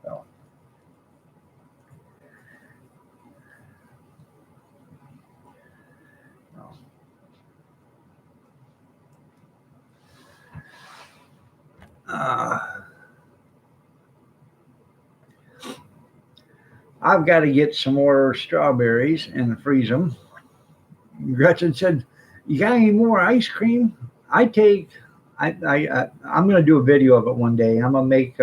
So, no. Uh, I've got to get some more strawberries and freeze them. Gretchen said, "You got any more ice cream?" I take. I'm going to do a video of it one day. I'm going to make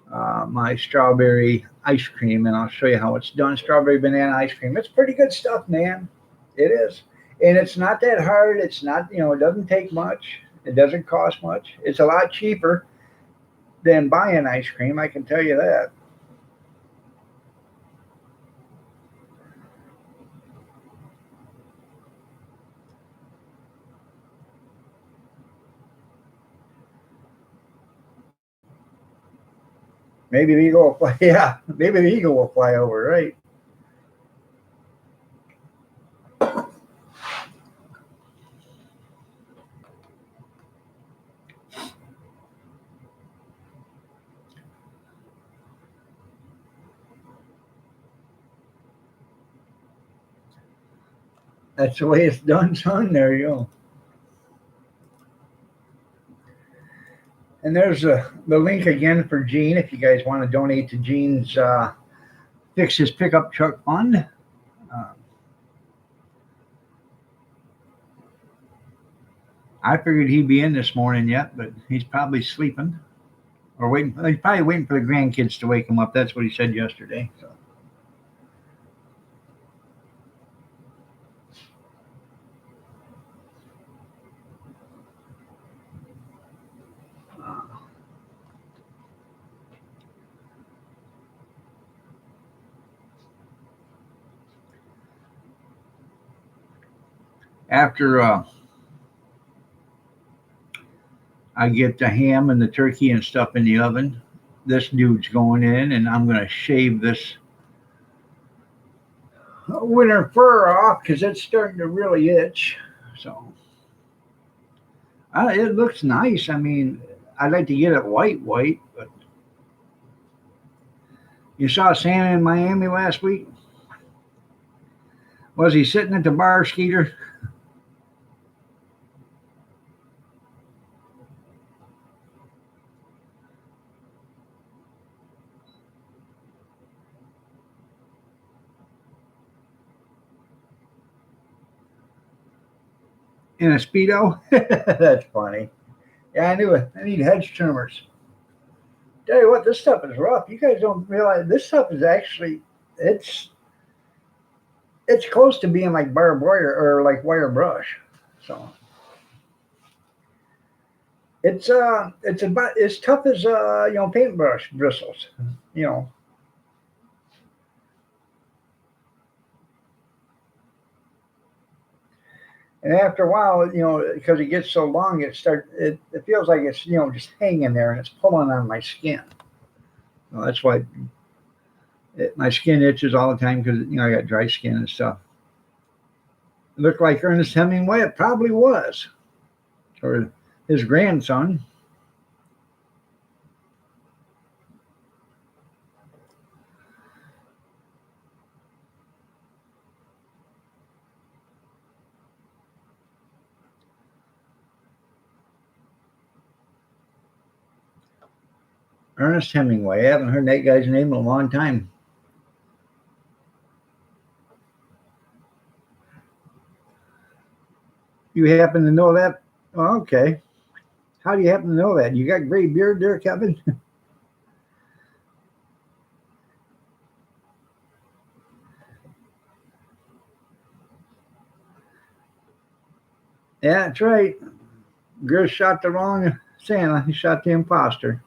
my strawberry ice cream, and I'll show you how it's done. Strawberry banana ice cream. It's pretty good stuff, man. It is, and it's not that hard. It's not, it doesn't take much. It doesn't cost much. It's a lot cheaper than buying ice cream. I can tell you that. Maybe the eagle will fly. Yeah, maybe the eagle will fly over. Right. That's the way it's done, son. There you go. And there's the link again for Gene if you guys want to donate to Gene's Fix His Pickup Truck Fund. Uh, I figured he'd be in this morning yet, but he's probably sleeping or waiting. He's probably waiting for the grandkids to wake him up. That's what he said yesterday. So. After I get the ham and the turkey and stuff in the oven, this dude's going in, and I'm going to shave this winter fur off because it's starting to really itch. So it looks nice. I mean, I'd like to get it white, but you saw Santa in Miami last week? Was he sitting at the bar, Skeeter? In a Speedo? That's funny. Yeah, I knew it. I need hedge trimmers. Tell you what, this stuff is rough. You guys don't realize this stuff is actually it's it's close to being like barbed wire or like wire brush. So it's about as tough as paintbrush bristles. You know. And after a while, because it gets so long, it feels like it's just hanging there and it's pulling on my skin. Well, that's why my skin itches all the time because I got dry skin and stuff. It looked like Ernest Hemingway. It probably was, or his grandson. Ernest Hemingway. I haven't heard that guy's name in a long time. You happen to know that? Oh, okay. How do you happen to know that? You got gray beard there, Kevin? Yeah, that's right. Gris shot the wrong Santa. He shot the imposter.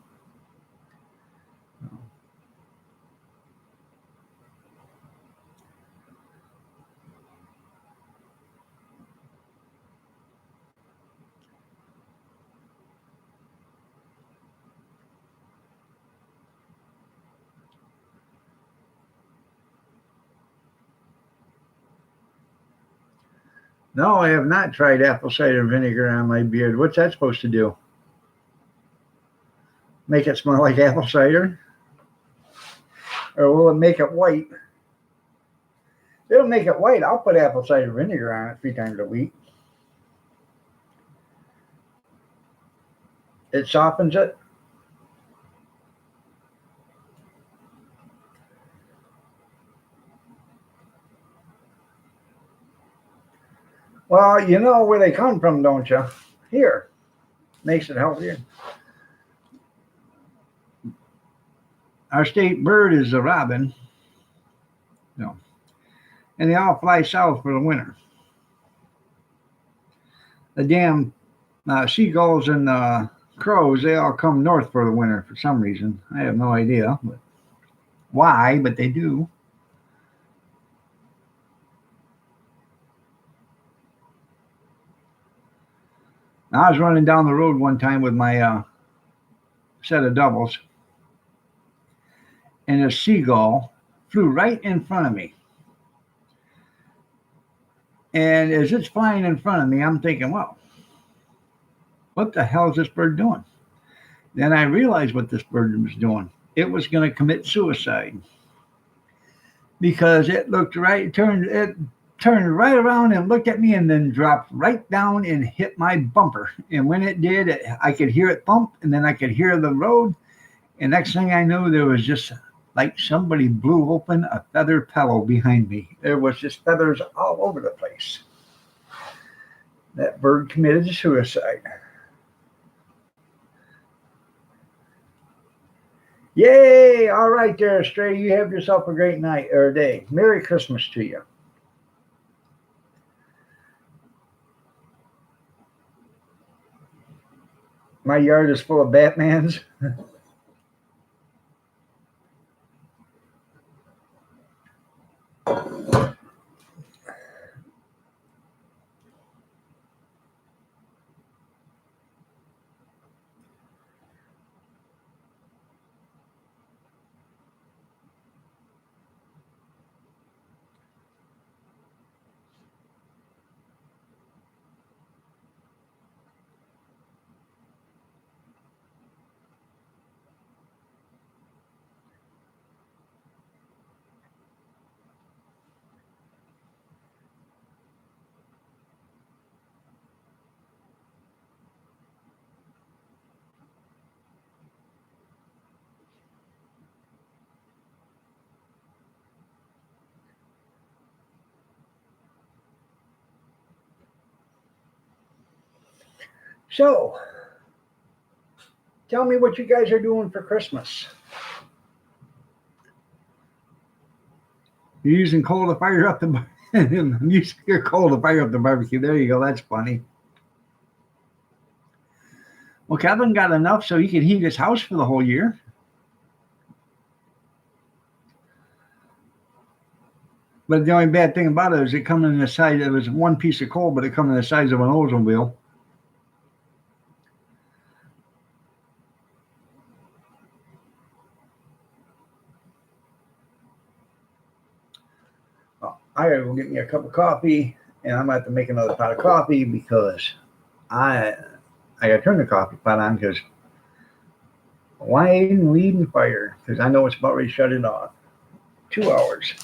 No, I have not tried apple cider vinegar on my beard. What's that supposed to do? Make it smell like apple cider? Or will it make it white? It'll make it white. I'll put apple cider vinegar on it 3 times a week. It softens it. Well, you know where they come from, don't you? Here. Makes it healthier. Our state bird is the robin. And they all fly south for the winter. The damn seagulls and crows, they all come north for the winter for some reason. I have no idea why, but they do. I was running down the road one time with my set of doubles, and a seagull flew right in front of me. And as it's flying in front of me, I'm thinking, well, what the hell is this bird doing? Then I realized what this bird was doing. It was going to commit suicide because it looked right, turned right around and looked at me and then dropped right down and hit my bumper. And when it did, I could hear it thump and then I could hear the road. And next thing I knew, there was just like somebody blew open a feather pillow behind me. There was just feathers all over the place. That bird committed suicide. Yay! All right there, Stray. You have yourself a great night or day. Merry Christmas to you. My yard is full of Batmans. So, tell me what you guys are doing for Christmas. You're using coal to fire up the I'm using your coal to fire up the barbecue. There you go. That's funny. Well, Kevin got enough so he could heat his house for the whole year. But the only bad thing about it is it come in the size. It was one piece of coal, but it come in the size of an Oldsmobile. I gotta go get me a cup of coffee, and I'm gonna have to make another pot of coffee because I I gotta turn the coffee pot on because wine, weed, and fire. Because I know it's about ready to shut it off. 2 hours.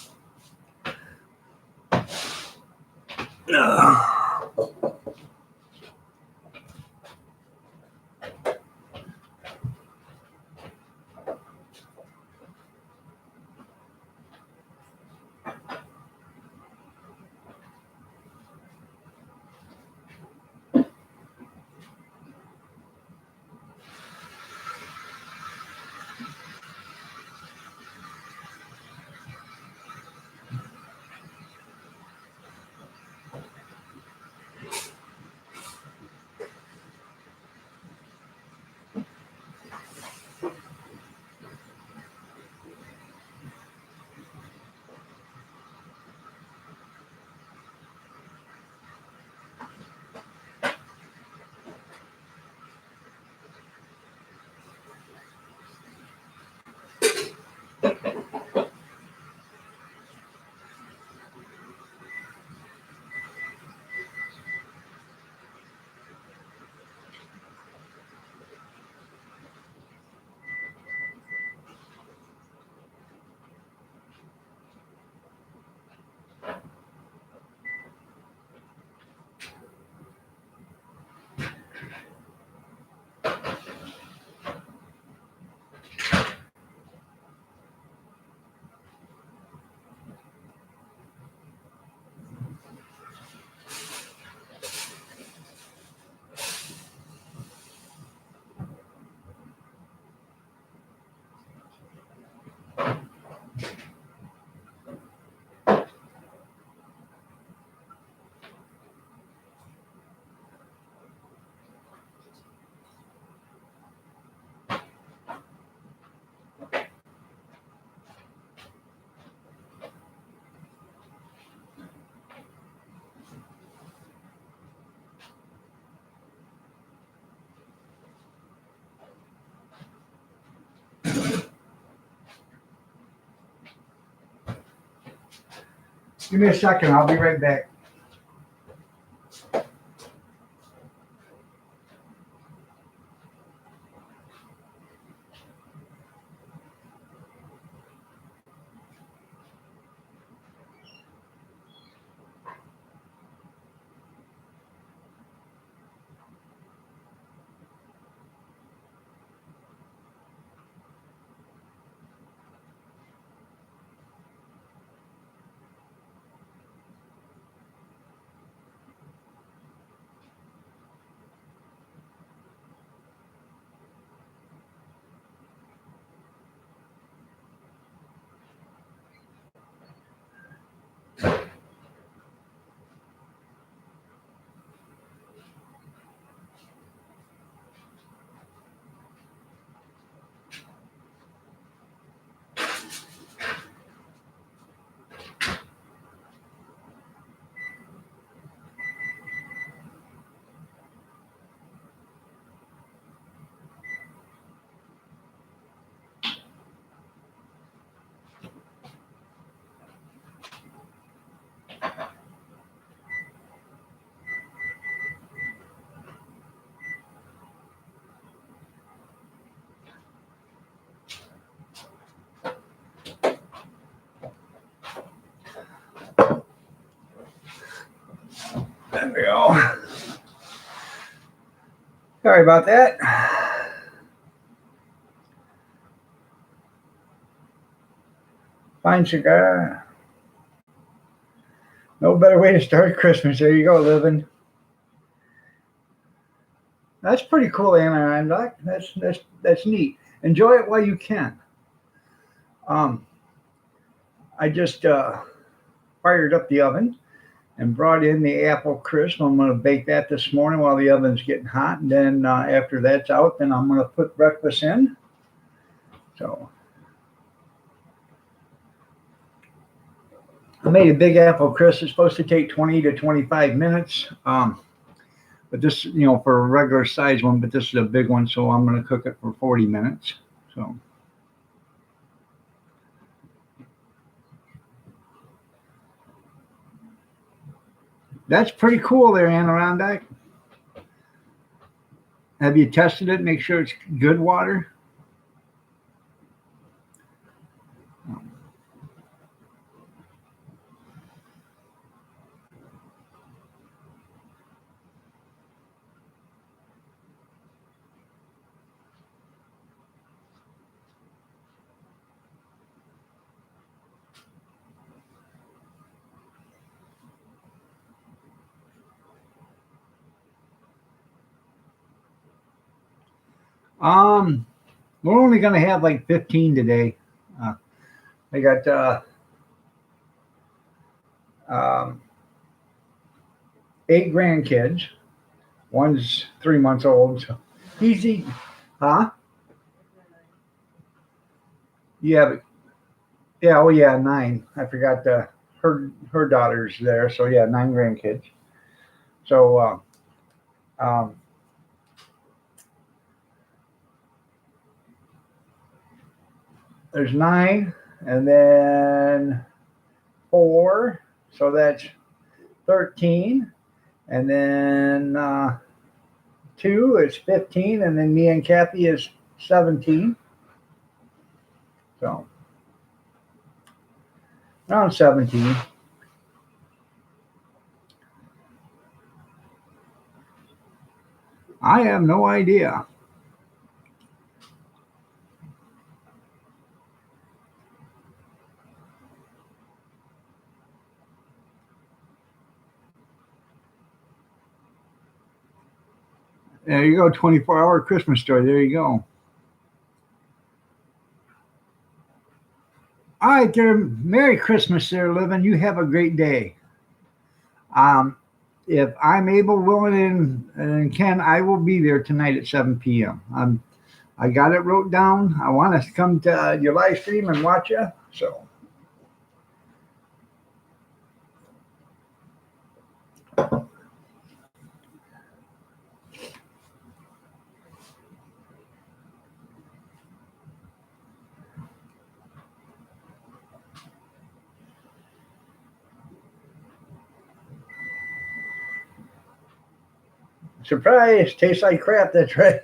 Give me a second. I'll be right back. Sorry about that. Fine cigar. No better way to start Christmas. There you go, living. That's pretty cool, Anna. Doc. That's neat. Enjoy it while you can. Um, I just fired up the oven and brought in the apple crisp. I'm going to bake that this morning while the oven's getting hot, and then after that's out, then I'm going to put breakfast in. So I made a big apple crisp. It's supposed to take 20 to 25 minutes. But this, for a regular size one, but this is a big one, so I'm going to cook it for 40 minutes. So that's pretty cool there, Adirondack. Have you tested it? Make sure it's good water. Um, we're only going to have like 15 today. Uh, I got um, 8 grandkids. One's 3 months old. So he's eating. Huh? Yeah, yeah. Oh, yeah, 9. I forgot her daughter's there. So yeah, 9 grandkids. So um, there's 9, and then 4. So that's 13, and then 2 is 15, and then me and Kathy is 17. So around 17. I have no idea. There you go, 24-hour Christmas story. There you go. All right, there. Merry Christmas, there, living. You have a great day. Um, if I'm able, willing, and can, I will be there tonight at 7 p.m. I got it wrote down. I want to come to your live stream and watch you. So surprise, tastes like crap. That's right.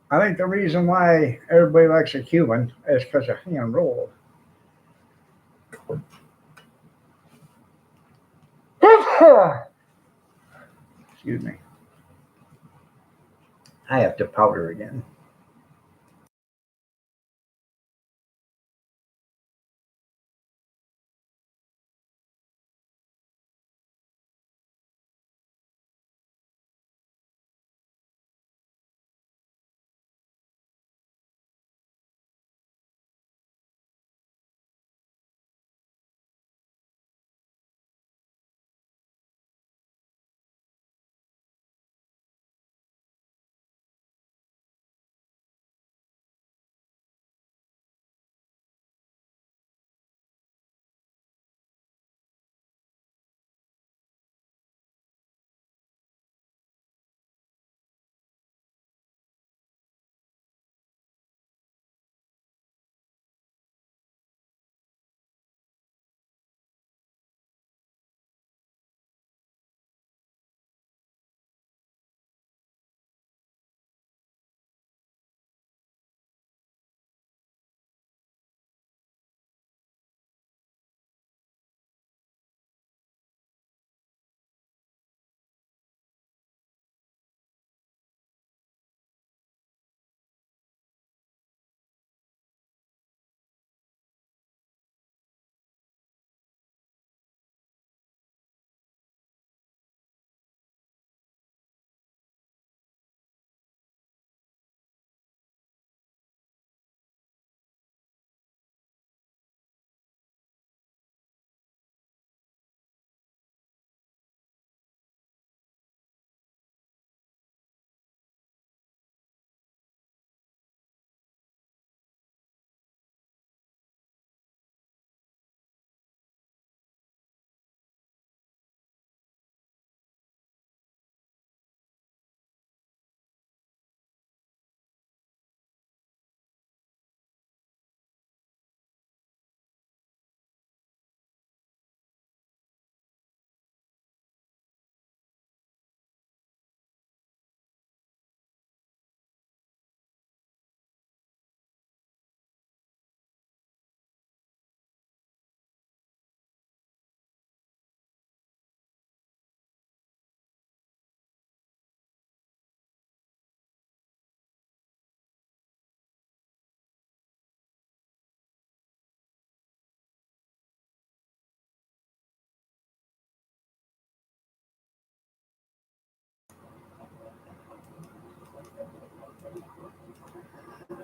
I think the reason why everybody likes a Cuban is because of hand rolled. Excuse me. I have to powder again.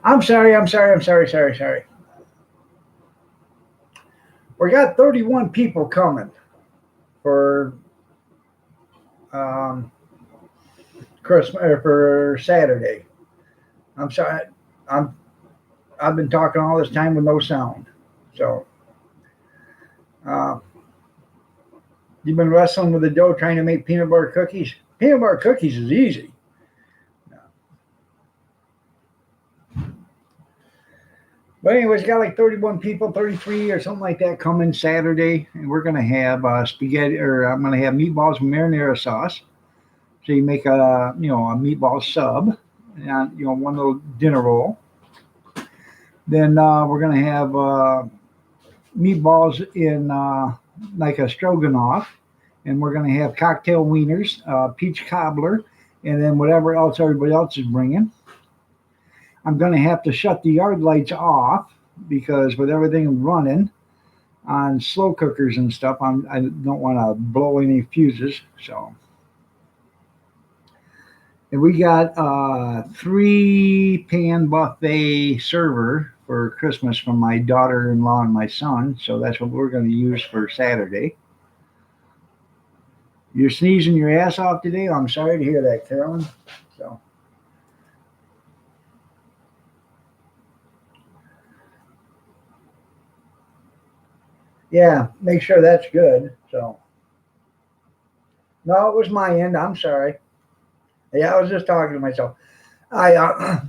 I'm sorry. I'm sorry. I'm sorry. Sorry. Sorry. We got 31 people coming for um, Christmas for Saturday. I'm sorry. I'm I've been talking all this time with no sound. So uh, you've been wrestling with the dough trying to make peanut butter cookies. Peanut butter cookies is easy. But anyways, got like 31 people, 33 or something like that coming Saturday, and we're gonna have spaghetti, or I'm gonna have meatballs with marinara sauce. So you make a meatball sub, and one little dinner roll. Then we're gonna have meatballs in like a stroganoff, and we're gonna have cocktail wieners, peach cobbler, and then whatever else everybody else is bringing. I'm gonna have to shut the yard lights off because with everything running on slow cookers and stuff, I don't want to blow any fuses. So, and we got a 3-pan buffet server for Christmas from my daughter-in-law and my son. So that's what we're going to use for Saturday. You're sneezing your ass off today. I'm sorry to hear that, Carolyn. So. Yeah, make sure that's good. So, no, it was my end. I'm sorry. Yeah, I was just talking to myself. I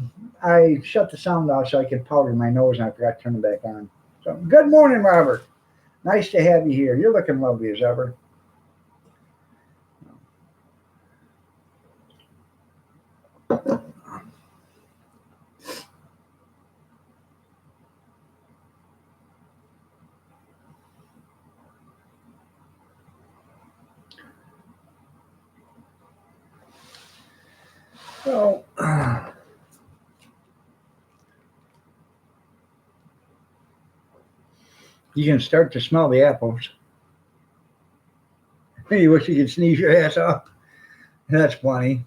I shut the sound off so I could powder my nose, and I forgot to turn it back on. So, good morning, Robert. Nice to have you here. You're looking lovely as ever. So, you can start to smell the apples. You wish you could sneeze your ass off. That's funny.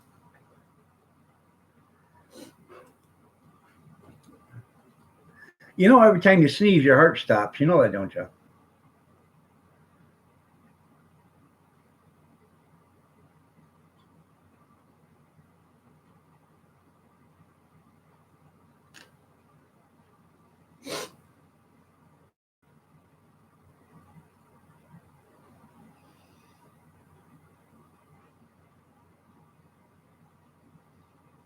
You know, every time you sneeze, your heart stops. You know that, don't you?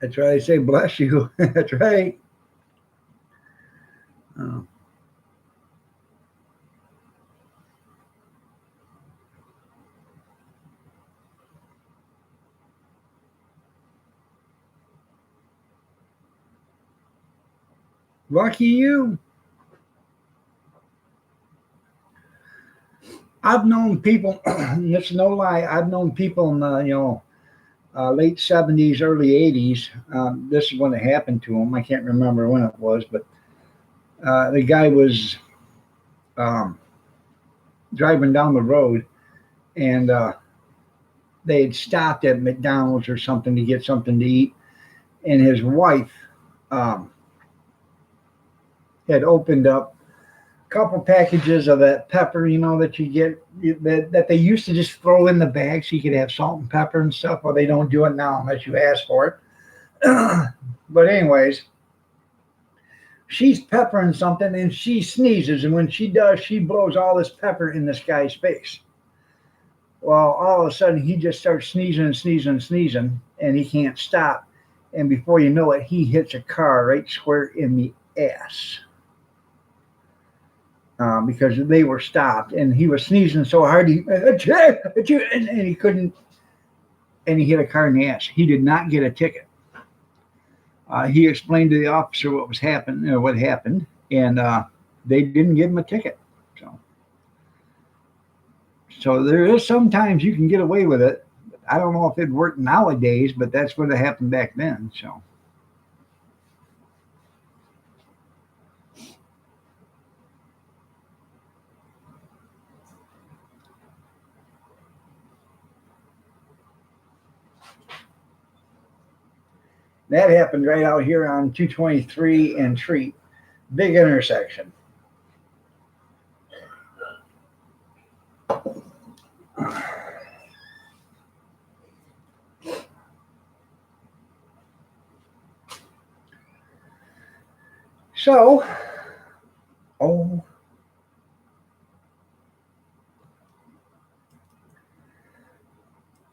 That's why I say bless you. That's right. Oh. Lucky you. I've known people. It's no lie. I've known people in the late '70s, early '80s. This is when it happened to him. I can't remember when it was, but the guy was um, driving down the road, and they had stopped at McDonald's or something to get something to eat, and his wife um, had opened up a couple packages of that pepper, that you get that they used to just throw in the bag so you could have salt and pepper and stuff. Well, they don't do it now unless you ask for it. But anyways, she's peppering something and she sneezes, and when she does, she blows all this pepper in this guy's face. Well, all of a sudden he just starts sneezing and sneezing and sneezing, and he can't stop. And before you know it, he hits a car right square in the ass, because they were stopped, and he was sneezing so hard and he couldn't, and he hit a car in the ass. He did not get a ticket. He explained to the officer what was happening, what happened, and they didn't give him a ticket. So, so there is sometimes you can get away with it. I don't know if it worked nowadays, but that's what happened back then. So, That happened right out here on 223 and Treat. Big intersection. So, oh,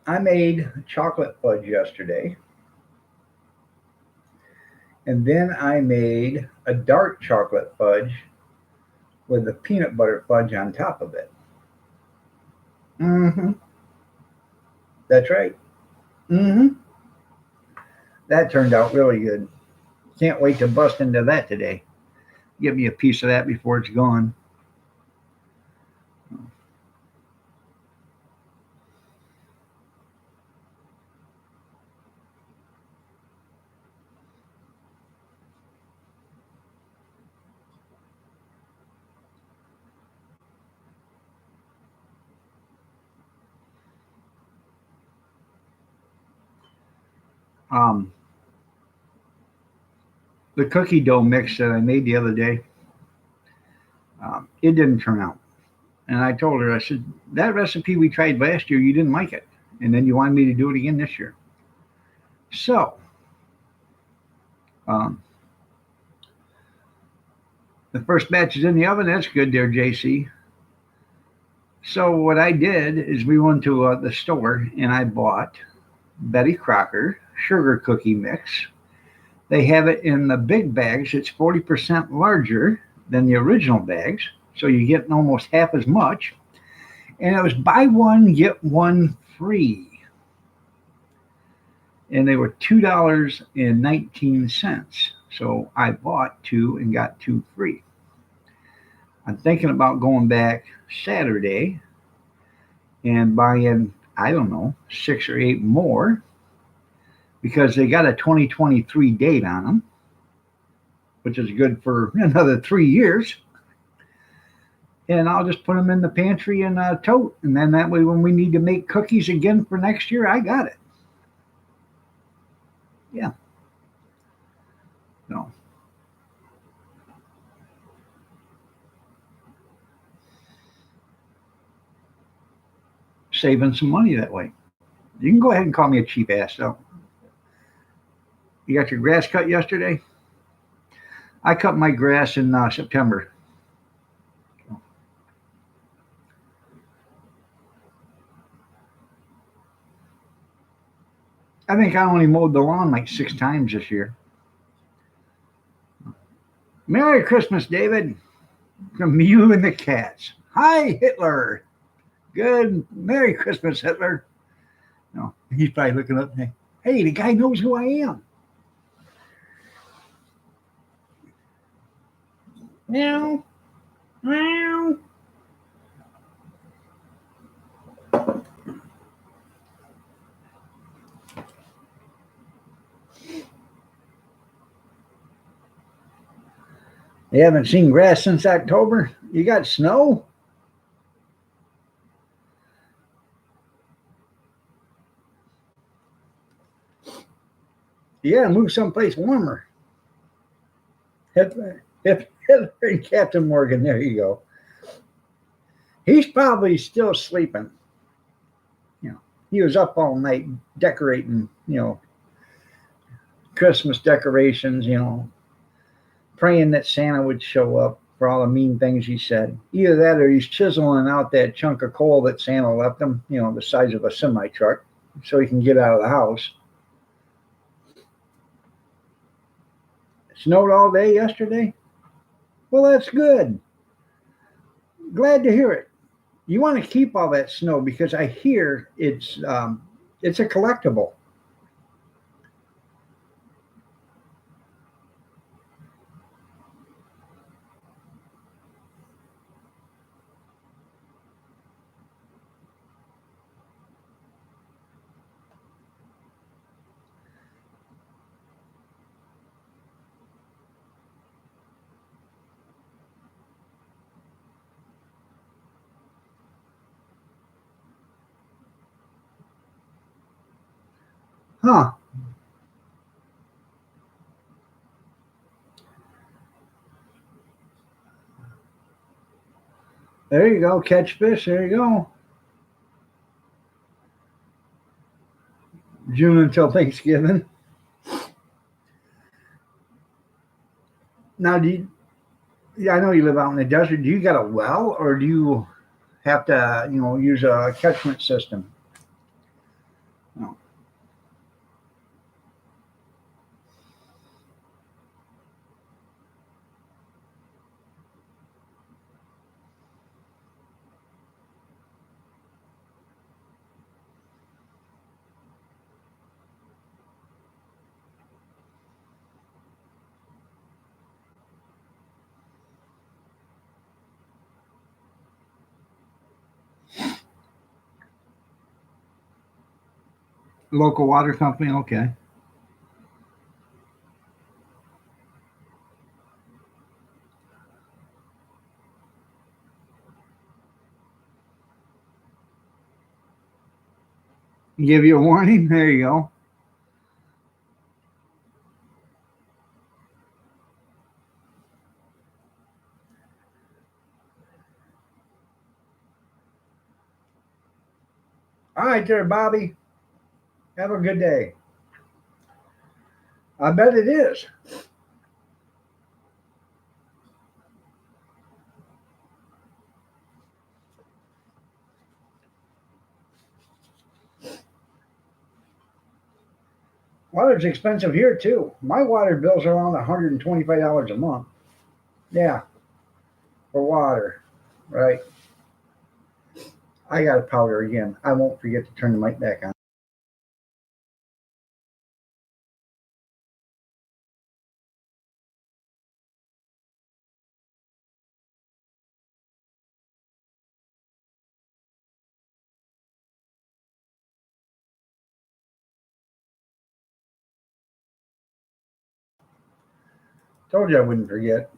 I made chocolate fudge yesterday, and then I made a dark chocolate fudge with the peanut butter fudge on top of it. Mm-hmm. That's right. Mm-hmm. That turned out really good. Can't wait to bust into that today. Give me a piece of that before it's gone. Um, the cookie dough mix that I made the other day, it didn't turn out. And I told her, I said, that recipe we tried last year, you didn't like it. And then you wanted me to do it again this year. So, um, the first batch is in the oven. That's good there, JC. So, what I did is we went to the store and I bought Betty Crocker sugar cookie mix. They have it in the big bags. It's 40% larger than the original bags. So, you get almost half as much. And it was buy one, get one free. And they were $2.19. So I bought two and got two free. I'm thinking about going back Saturday and buying, I don't know, six or eight more because they got a 2023 date on them, which is good for another 3 years. And I'll just put them in the pantry and tote. And then that way, when we need to make cookies again for next year, I got it. Yeah. No. Saving some money that way. You can go ahead and call me a cheap ass, though. You got your grass cut yesterday? I cut my grass in September. I think I only mowed the lawn like 6 times this year. Merry Christmas, David, from you and the cats. Hi, Hitler. Good. Merry Christmas, Hitler. No, he's probably looking up. Hey, the guy knows who I am. Meow. Meow. You haven't seen grass since October? You got snow? You gotta move someplace warmer. Hitler and Captain Morgan, there you go. He's probably still sleeping. You know, he was up all night decorating, Christmas decorations, praying that Santa would show up for all the mean things he said. Either that or he's chiseling out that chunk of coal that Santa left him, the size of a semi truck, so he can get out of the house. It snowed all day yesterday? Well, that's good. Glad to hear it. You want to keep all that snow because I hear it's a collectible. Huh. There you go. Catch fish. There you go. June until Thanksgiving. Now, yeah, I know you live out in the desert. Do you got a well, or do you have to, use a catchment system? No. Local water company. Okay. Give you a warning. There you go. All right, there, Bobby. Have a good day. I bet it is. Water's expensive here too. My water bill's around $125 a month. Yeah, for water. Right. I got a powder again. I won't forget to turn the mic back on. Told you I wouldn't forget.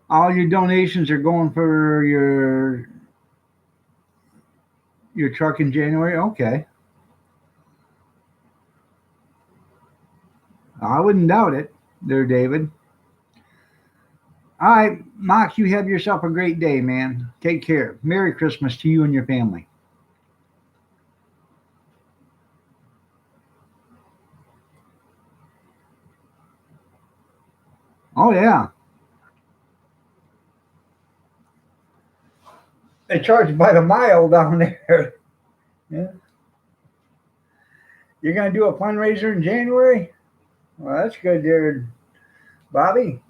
All your donations are going for your truck in January. Okay, I wouldn't doubt it, there, David. All right, Mark, you have yourself a great day, man. Take care. Merry Christmas to you and your family. Oh yeah, they charge by the mile down there. Yeah. You're gonna do a fundraiser in January? Well, that's good, there, Bobby.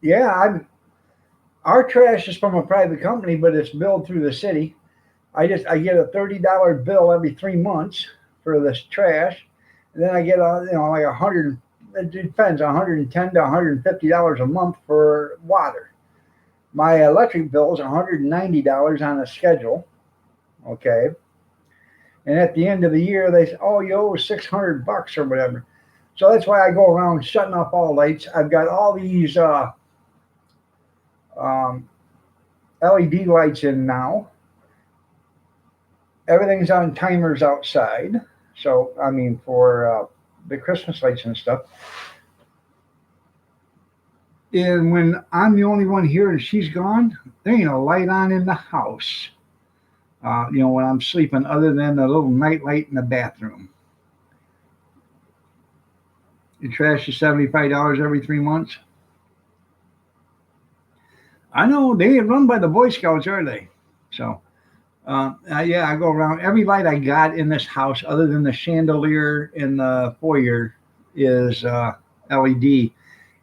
Yeah, our trash is from a private company, but it's billed through the city. I get a $30 bill every 3 months for this trash, and then I get like 100. It depends, $110 to $150 a month for water. My electric bill is $190 on a schedule. Okay, and at the end of the year they say, oh, you owe $600 or whatever. So that's why I go around shutting off all lights. I've got all these um, LED lights in now. Everything's on timers outside. So I mean, for the Christmas lights and stuff. And when I'm the only one here and she's gone, there ain't a light on in the house. When I'm sleeping, other than the little night light in the bathroom. The trash is $75 every 3 months. I know they ain't run by the Boy Scouts, are they? So, yeah, I go around. Every light I got in this house, other than the chandelier in the foyer, is LED,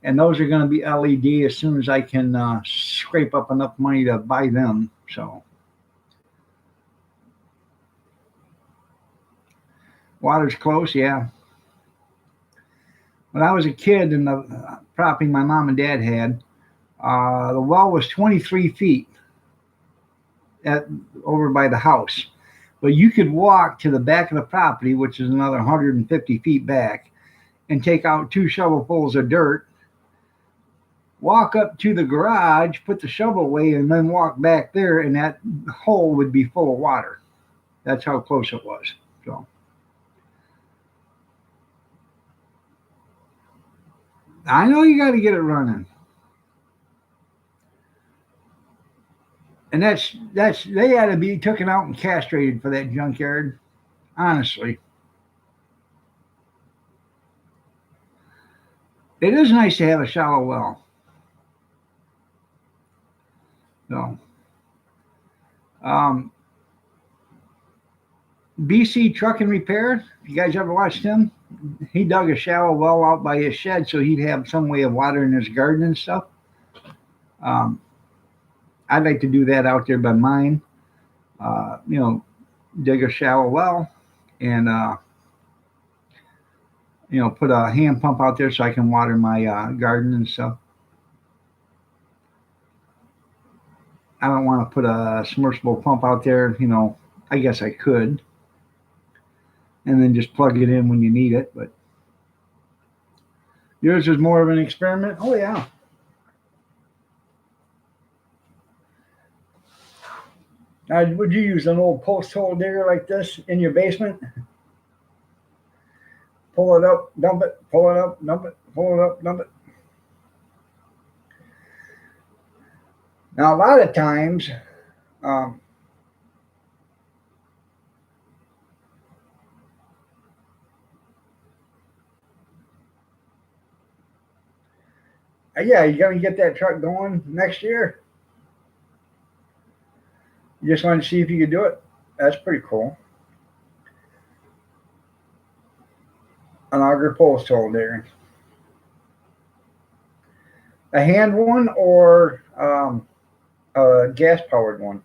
and those are going to be LED as soon as I can scrape up enough money to buy them. So, water's close, yeah. When I was a kid, and the property my mom and dad had, the well was 23 feet at over by the house. But you could walk to the back of the property, which is another 150 feet back, and take out two shovelfuls of dirt walk up to the garage, put the shovel away, and then walk back there, and that hole would be full of water. That's how close it was. So I know you got to get it running, and that's they had to be taken out and castrated for that junkyard. Honestly, it is nice to have a shallow well. So, um, BC Truck and Repair. You guys ever watched him? He dug a shallow well out by his shed so he'd have some way of watering his garden and stuff. Um, I'd like to do that out there by mine. You know, dig a shallow well and put a hand pump out there so I can water my garden and stuff. I don't want to put a submersible pump out there. I guess I could, and then just plug it in when you need it. But yours is more of an experiment. Oh yeah. Now, would you use an old post hole digger like this in your basement? Pull it up, dump it, pull it up, dump it, pull it up, dump it. Now, a lot of times, um, yeah, you're going to get that truck going next year. You just wanted to see if you could do it. That's pretty cool. An auger post hole digger. A hand one or a gas powered one?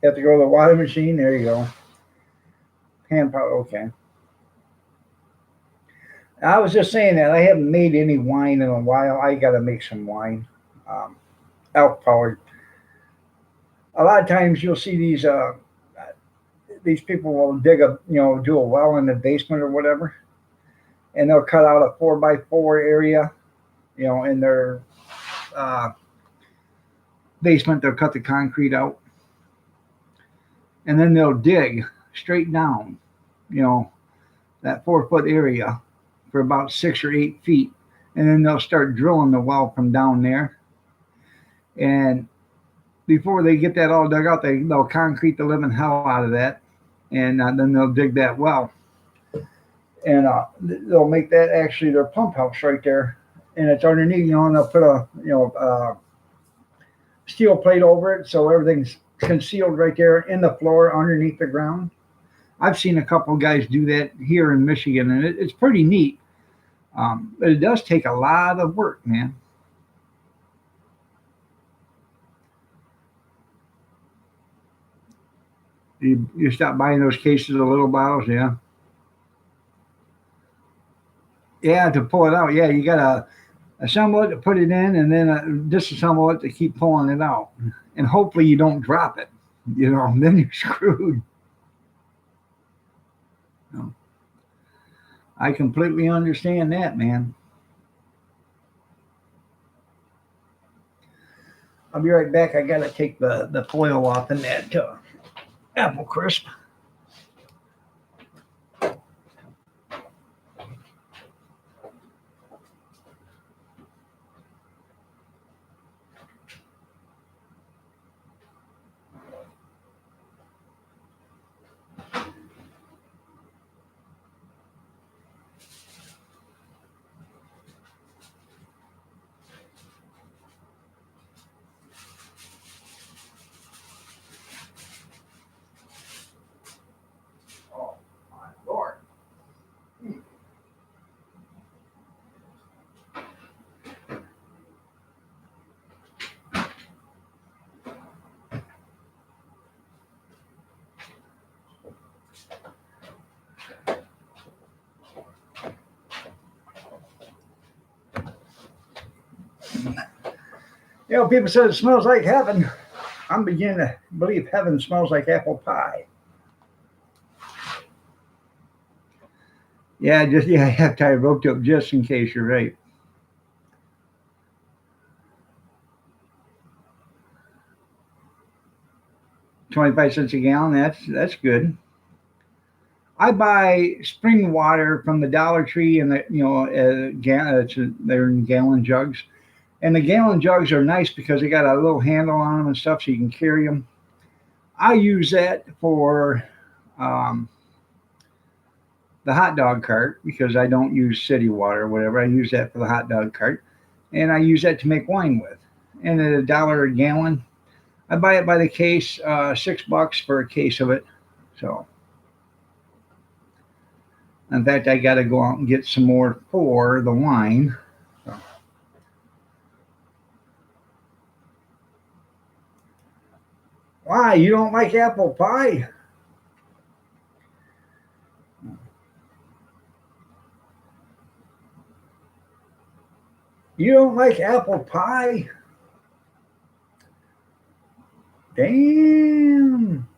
You have to go to the water machine. There you go. Hand power. Okay. I was just saying that I haven't made any wine in a while. I got to make some wine. Um, Elk powered. A lot of times you'll see these people will dig do a well in the basement or whatever, and they'll cut out a 4x4 area, in their uh, basement. They'll cut the concrete out, and then they'll dig straight down, you know, that 4 foot area for about 6 or 8 feet, and then they'll start drilling the well from down there. And before they get that all dug out, they'll concrete the living hell out of that, and then they'll dig that well, and they'll make that actually their pump house right there, and it's underneath, and they'll put a steel plate over it so everything's concealed right there in the floor underneath the ground. I've seen a couple of guys do that here in Michigan, and it's pretty neat. But it does take a lot of work, man. You stop buying those cases of little bottles, yeah. Yeah, to pull it out, yeah, you gotta assemble it to put it in, and then disassemble it to keep pulling it out. And hopefully you don't drop it, then you're screwed. I completely understand that, man. I'll be right back. I gotta take the foil off in that apple crisp. You know, people say it smells like heaven. I'm beginning to believe heaven smells like apple pie. Yeah, I have to roped up just in case you're right. 25 cents a gallon. That's good. I buy spring water from the Dollar Tree, and they're in gallon jugs, and the gallon jugs are nice because they got a little handle on them and stuff, so you can carry them. I use that for um, the hot dog cart because I don't use city water or whatever. I use that for the hot dog cart, and I use that to make wine with. And at $1 a gallon, I buy it by the case, $6 for a case of it. So, in fact, I got to go out and get some more for the wine. So, why you don't like apple pie? You don't like apple pie? Damn.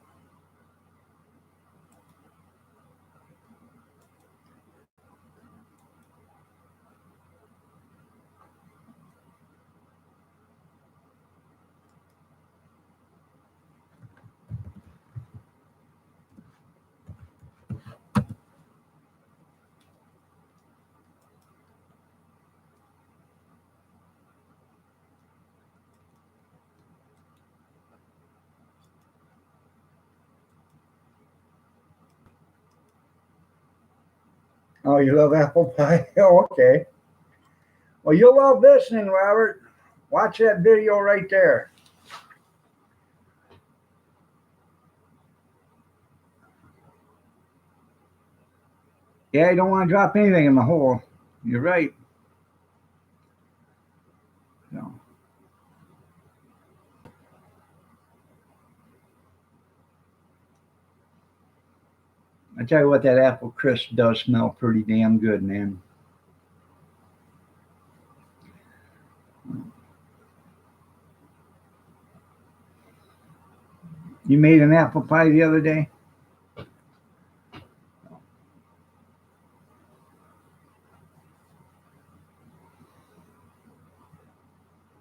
Oh, you love apple pie? Oh, okay. Well, you'll love this then, Robert. Watch that video right there. Yeah, you don't want to drop anything in the hole. You're right. No. I tell you what, that apple crisp does smell pretty damn good, man. You made an apple pie the other day?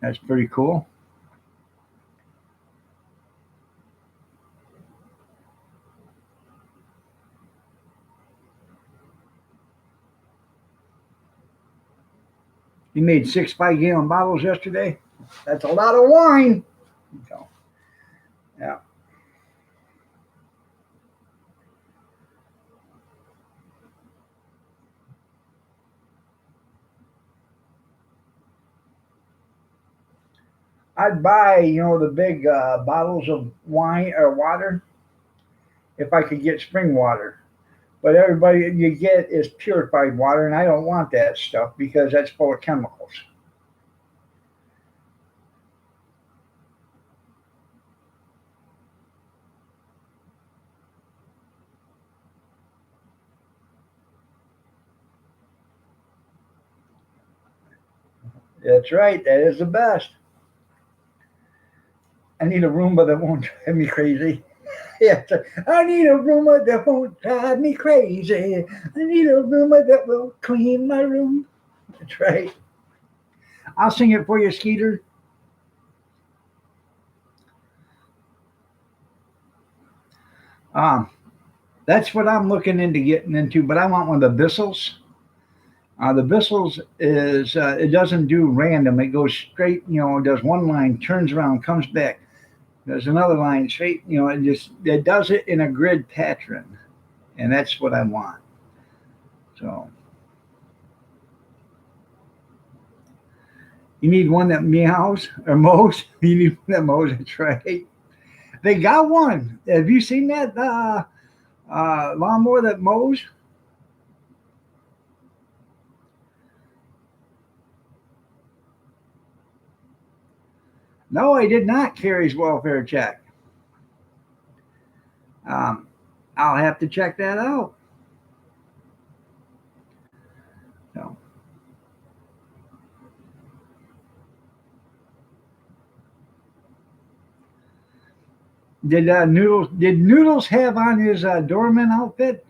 That's pretty cool. You made 6 5 gallon bottles yesterday? That's a lot of wine. So, yeah. I'd buy, the big bottles of wine or water if I could get spring water. But everybody you get is purified water, and I don't want that stuff because that's full of chemicals. That's right. That is the best. I need a Roomba that won't drive me crazy. Yeah, I need a Roomba that won't drive me crazy. I need a Roomba that will clean my room. That's right. I'll sing it for you, Skeeter. Um, that's what I'm looking into getting into, but I want one of the Bissels. The Bissels is it doesn't do random. It goes straight. Does one line, turns around, comes back. There's another line straight. It does it in a grid pattern, and that's what I want. So you need one that meows or mows. You need one that mows. That's right. They got one. Have you seen that lawnmower that mows? No, I did not carry his welfare check. Um, I'll have to check that out. So, Did Noodles have on his doorman outfit?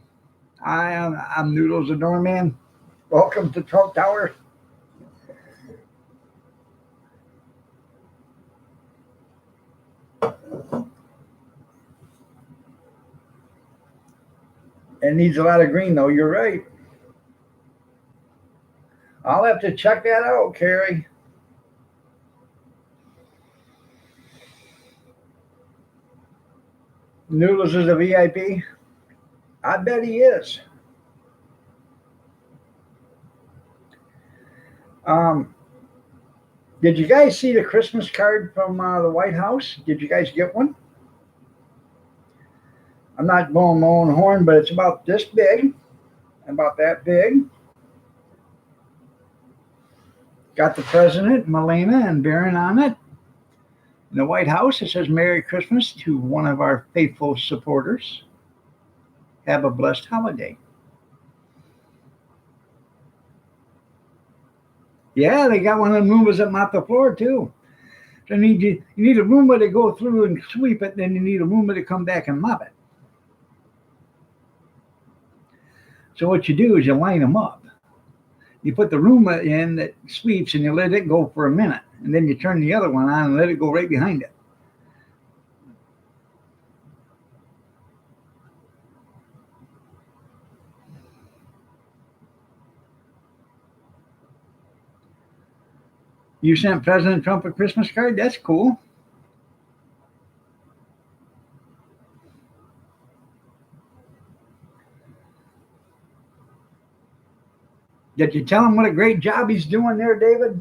I'm Noodles the doorman. Welcome to Trump Tower. It needs a lot of green though. You're right. I'll have to check that out, Carrie. Noodles is a VIP. I bet he is. Um, did you guys see the Christmas card from the White House? Did you guys get one? I'm not blowing my own horn, but it's about this big, about that big. Got the president, Melania, and Barron on it. In the White House, it says Merry Christmas to one of our faithful supporters. Have a blessed holiday. Yeah, they got one of the Roombas that mop the floor too. So you need a Roomba to go through and sweep it, then you need a Roomba to come back and mop it. So what you do is you line them up. You put the Roomba in that sweeps and you let it go for a minute. And then you turn the other one on and let it go right behind it. You sent President Trump a Christmas card? That's cool. Did you tell him what a great job he's doing there, David?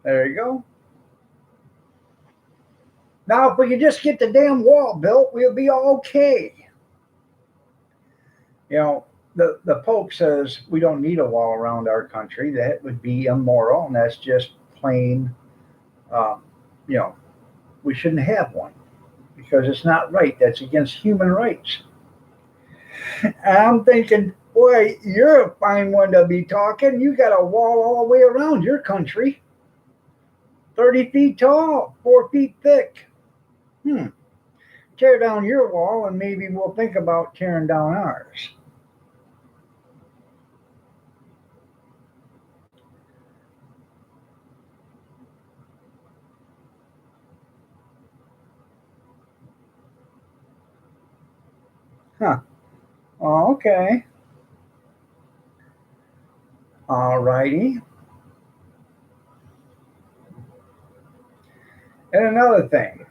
There you go. Now, if we could just get the damn wall built, we'll be all okay. You know, the Pope says we don't need a wall around our country. That would be immoral, and that's just plain, uh, you know, we shouldn't have one because it's not right. That's against human rights. And I'm thinking, boy, you're a fine one to be talking. You got a wall all the way around your country, 30 feet tall, 4 feet thick. Hmm. Tear down your wall, and maybe we'll think about tearing down ours. Huh. Oh, okay. All righty. And another thing,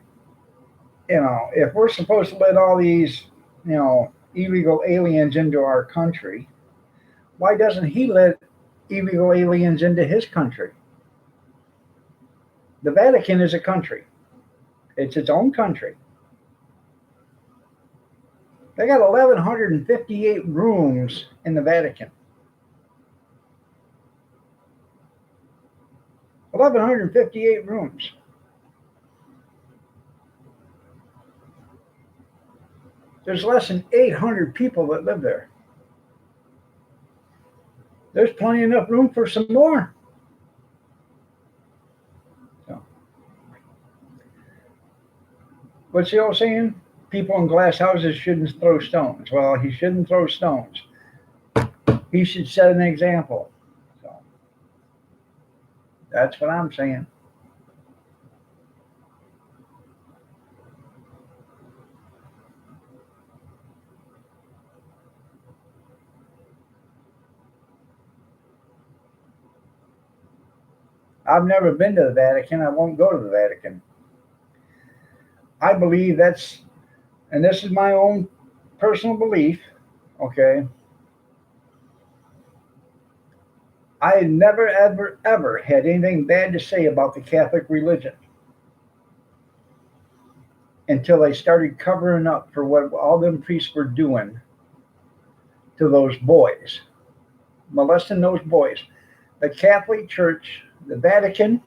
if we're supposed to let all these, illegal aliens into our country, why doesn't he let illegal aliens into his country? The Vatican is a country. It's its own country. They got 1,158 rooms in the Vatican. 1,158 rooms. There's less than 800 people that live there. There's plenty enough room for some more. So, what's the old saying? People in glass houses shouldn't throw stones. Well, he shouldn't throw stones. He should set an example. So, that's what I'm saying. I've never been to the Vatican. I won't go to the Vatican. I believe and this is my own personal belief, okay? I never, ever, ever had anything bad to say about the Catholic religion until they started covering up for what all them priests were doing to those boys, molesting those boys. The Catholic Church, the Vatican,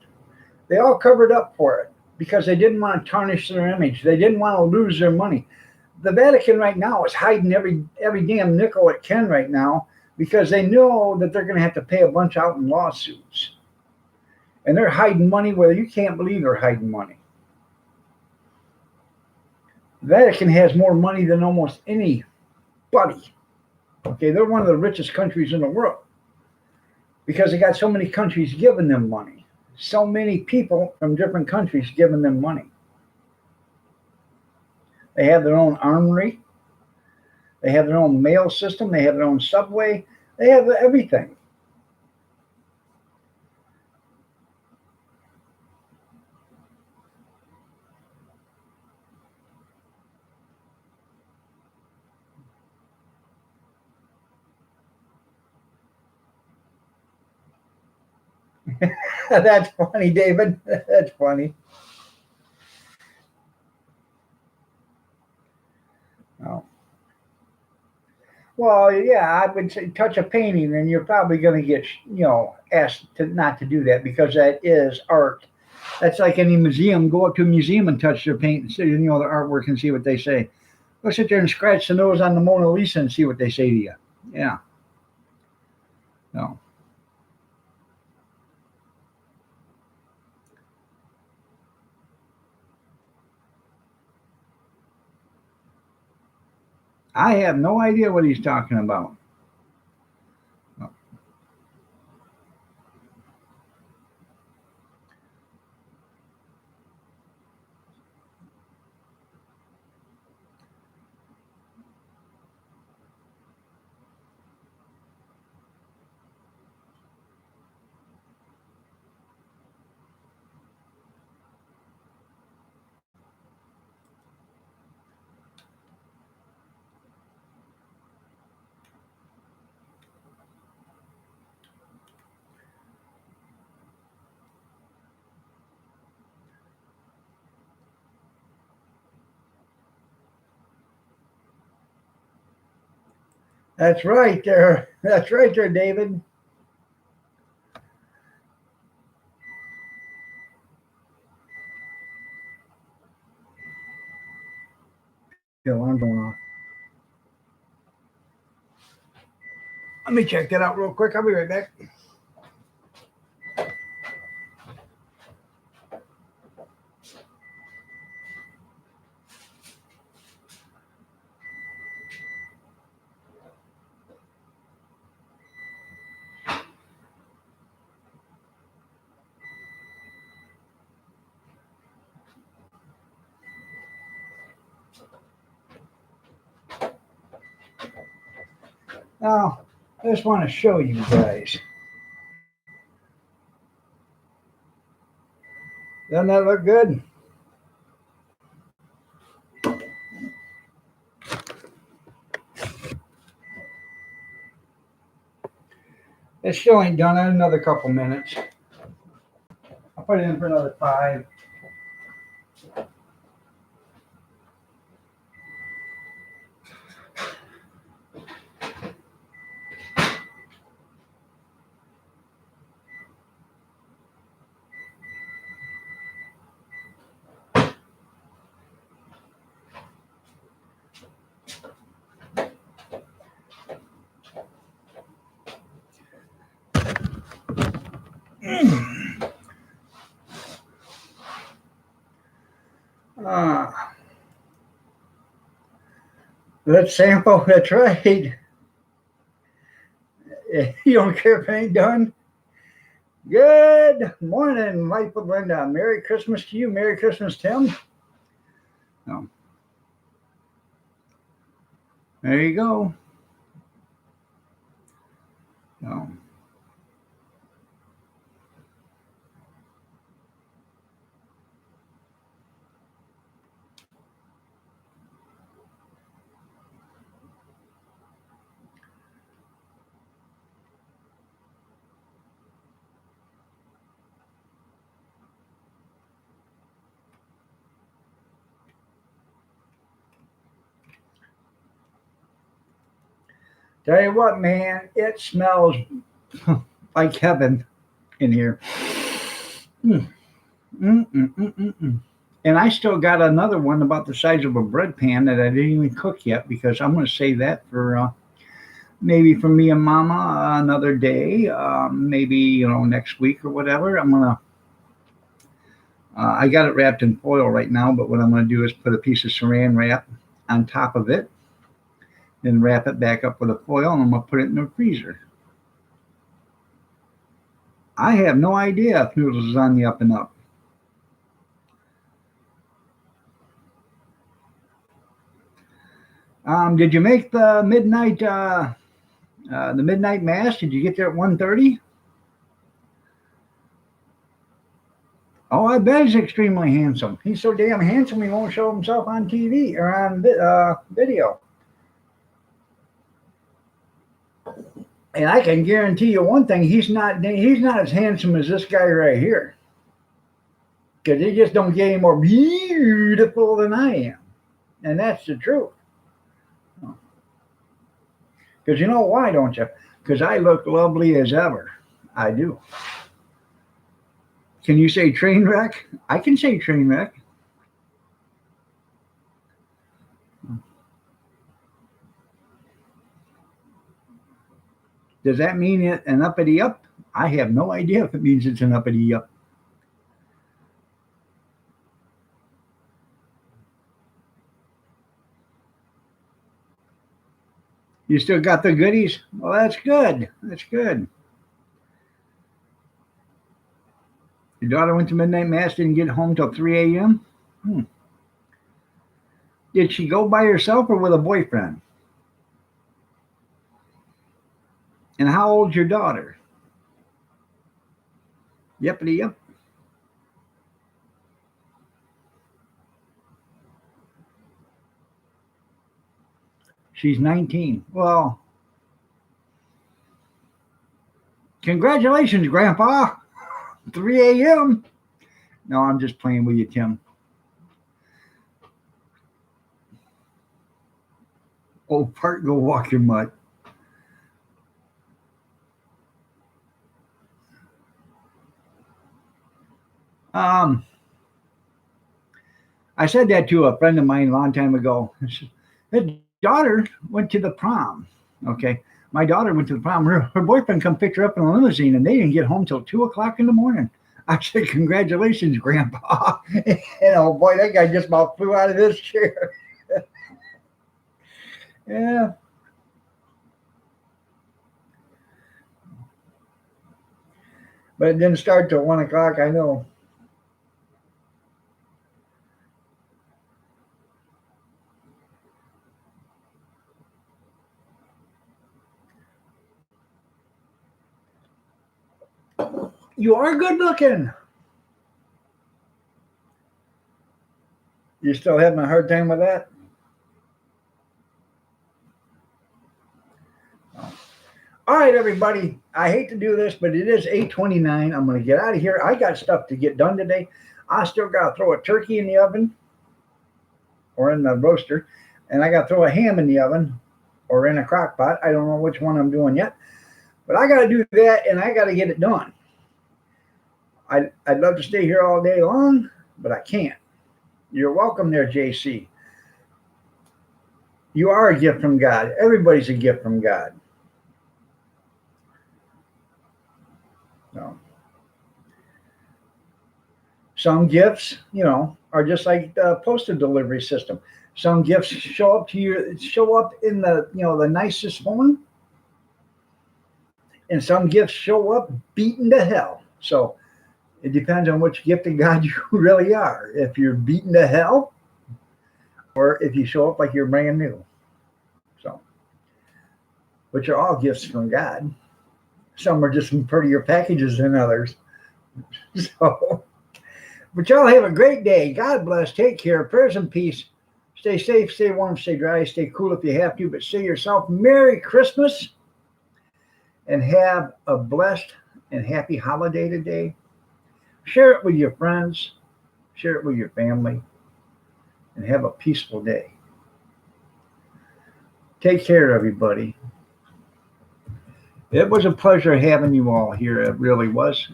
they all covered up for it. because they didn't want to tarnish their image. They didn't want to lose their money. The Vatican right now is hiding every damn nickel it can right now because they know that they're going to have to pay a bunch out in lawsuits. And they're hiding money where you can't believe they're hiding money. The Vatican has more money than almost anybody. Okay, they're one of the richest countries in the world because they got so many countries giving them money. So many people from different countries giving them money. They have their own armory. They have their own mail system. They have their own subway. They have everything. That's funny, David. That's funny. Oh. Well, yeah, I would say touch a painting, and you're probably going to get, asked to not to do that because that is art. That's like any museum. Go up to a museum and touch their paint and see, the artwork and see what they say. Go sit there and scratch the nose on the Mona Lisa and see what they say to you. Yeah. No. I have no idea what he's talking about. No. That's right there. That's right there, David. The alarm going off. Let me check that out real quick. I'll be right back. Now, I just want to show you guys. Doesn't that look good? It still ain't done in another couple minutes. I'll put it in for another 5. Ah, let's sample. That's right. You don't care if it ain't done? Good morning, Michael Brenda. Merry Christmas to you. Merry Christmas, Tim. No. There you go. No. Tell you what, man, it smells like heaven in here. Mm-mm-mm-mm-mm. And I still got another one about the size of a bread pan that I didn't even cook yet because I'm going to save that for maybe for me and Mama another day. Maybe next week or whatever. I'm gonna. I got it wrapped in foil right now, but what I'm going to do is put a piece of Saran wrap on top of it, then wrap it back up with a foil, and I'm going to put it in the freezer. I have no idea if Noodles is on the up and up. Did you make the midnight mass? Did you get there at 1:30? Oh, I bet he's extremely handsome. He's so damn handsome he won't show himself on TV or on video. And I can guarantee you one thing: he's not as handsome as this guy right here. Because he just don't get any more beautiful than I am, and that's the truth. Because you know why, don't you? Because I look lovely as ever. I do. Can you say train wreck? I can say train wreck. Does that mean an uppity up? I have no idea if it means it's an uppity up. You still got the goodies? Well, that's good. That's good. Your daughter went to midnight mass, didn't get home till 3 a.m. Hmm. Did she go by herself or with a boyfriend? And how old's your daughter? Yepity yep. She's 19. Well, congratulations, Grandpa. 3 a.m. No, I'm just playing with you, Tim. Oh, part, go walk your mutt. Um, I said that to a friend of mine a long time ago. His daughter went to the prom. Okay. My daughter went to the prom. Her boyfriend come pick her up in a limousine and they didn't get home till 2 o'clock in the morning. I said, congratulations, Grandpa. And oh boy, that guy just about flew out of his chair. Yeah. But it didn't start till 1 o'clock, I know. You are good looking. You still having a hard time with that? All right, everybody. I hate to do this, but it is 8:29. I'm going to get out of here. I got stuff to get done today. I still got to throw a turkey in the oven or in the roaster, and I got to throw a ham in the oven or in a crock pot. I don't know which one I'm doing yet, but I got to do that, and I got to get it done. I'd love to stay here all day long, but I can't. You're welcome there, JC. You are a gift from God. Everybody's a gift from God. So, some gifts, are just like the postal delivery system. Some gifts show up in the nicest home, and some gifts show up beaten to hell. So it depends on which gift of God you really are. If you're beaten to hell, or if you show up like you're brand new. So, which are all gifts from God. Some are just prettier packages than others. So, but y'all have a great day. God bless. Take care. Prayers and peace. Stay safe, stay warm, stay dry, stay cool if you have to, but say yourself Merry Christmas and have a blessed and happy holiday today. Share it with your friends, share it with your family, and have a peaceful day. Take care, everybody. It was a pleasure having you all here. It really was.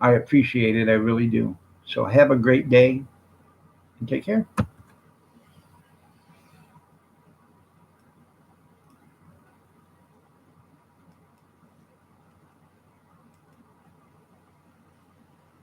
I appreciate it. I really do. So have a great day and take care.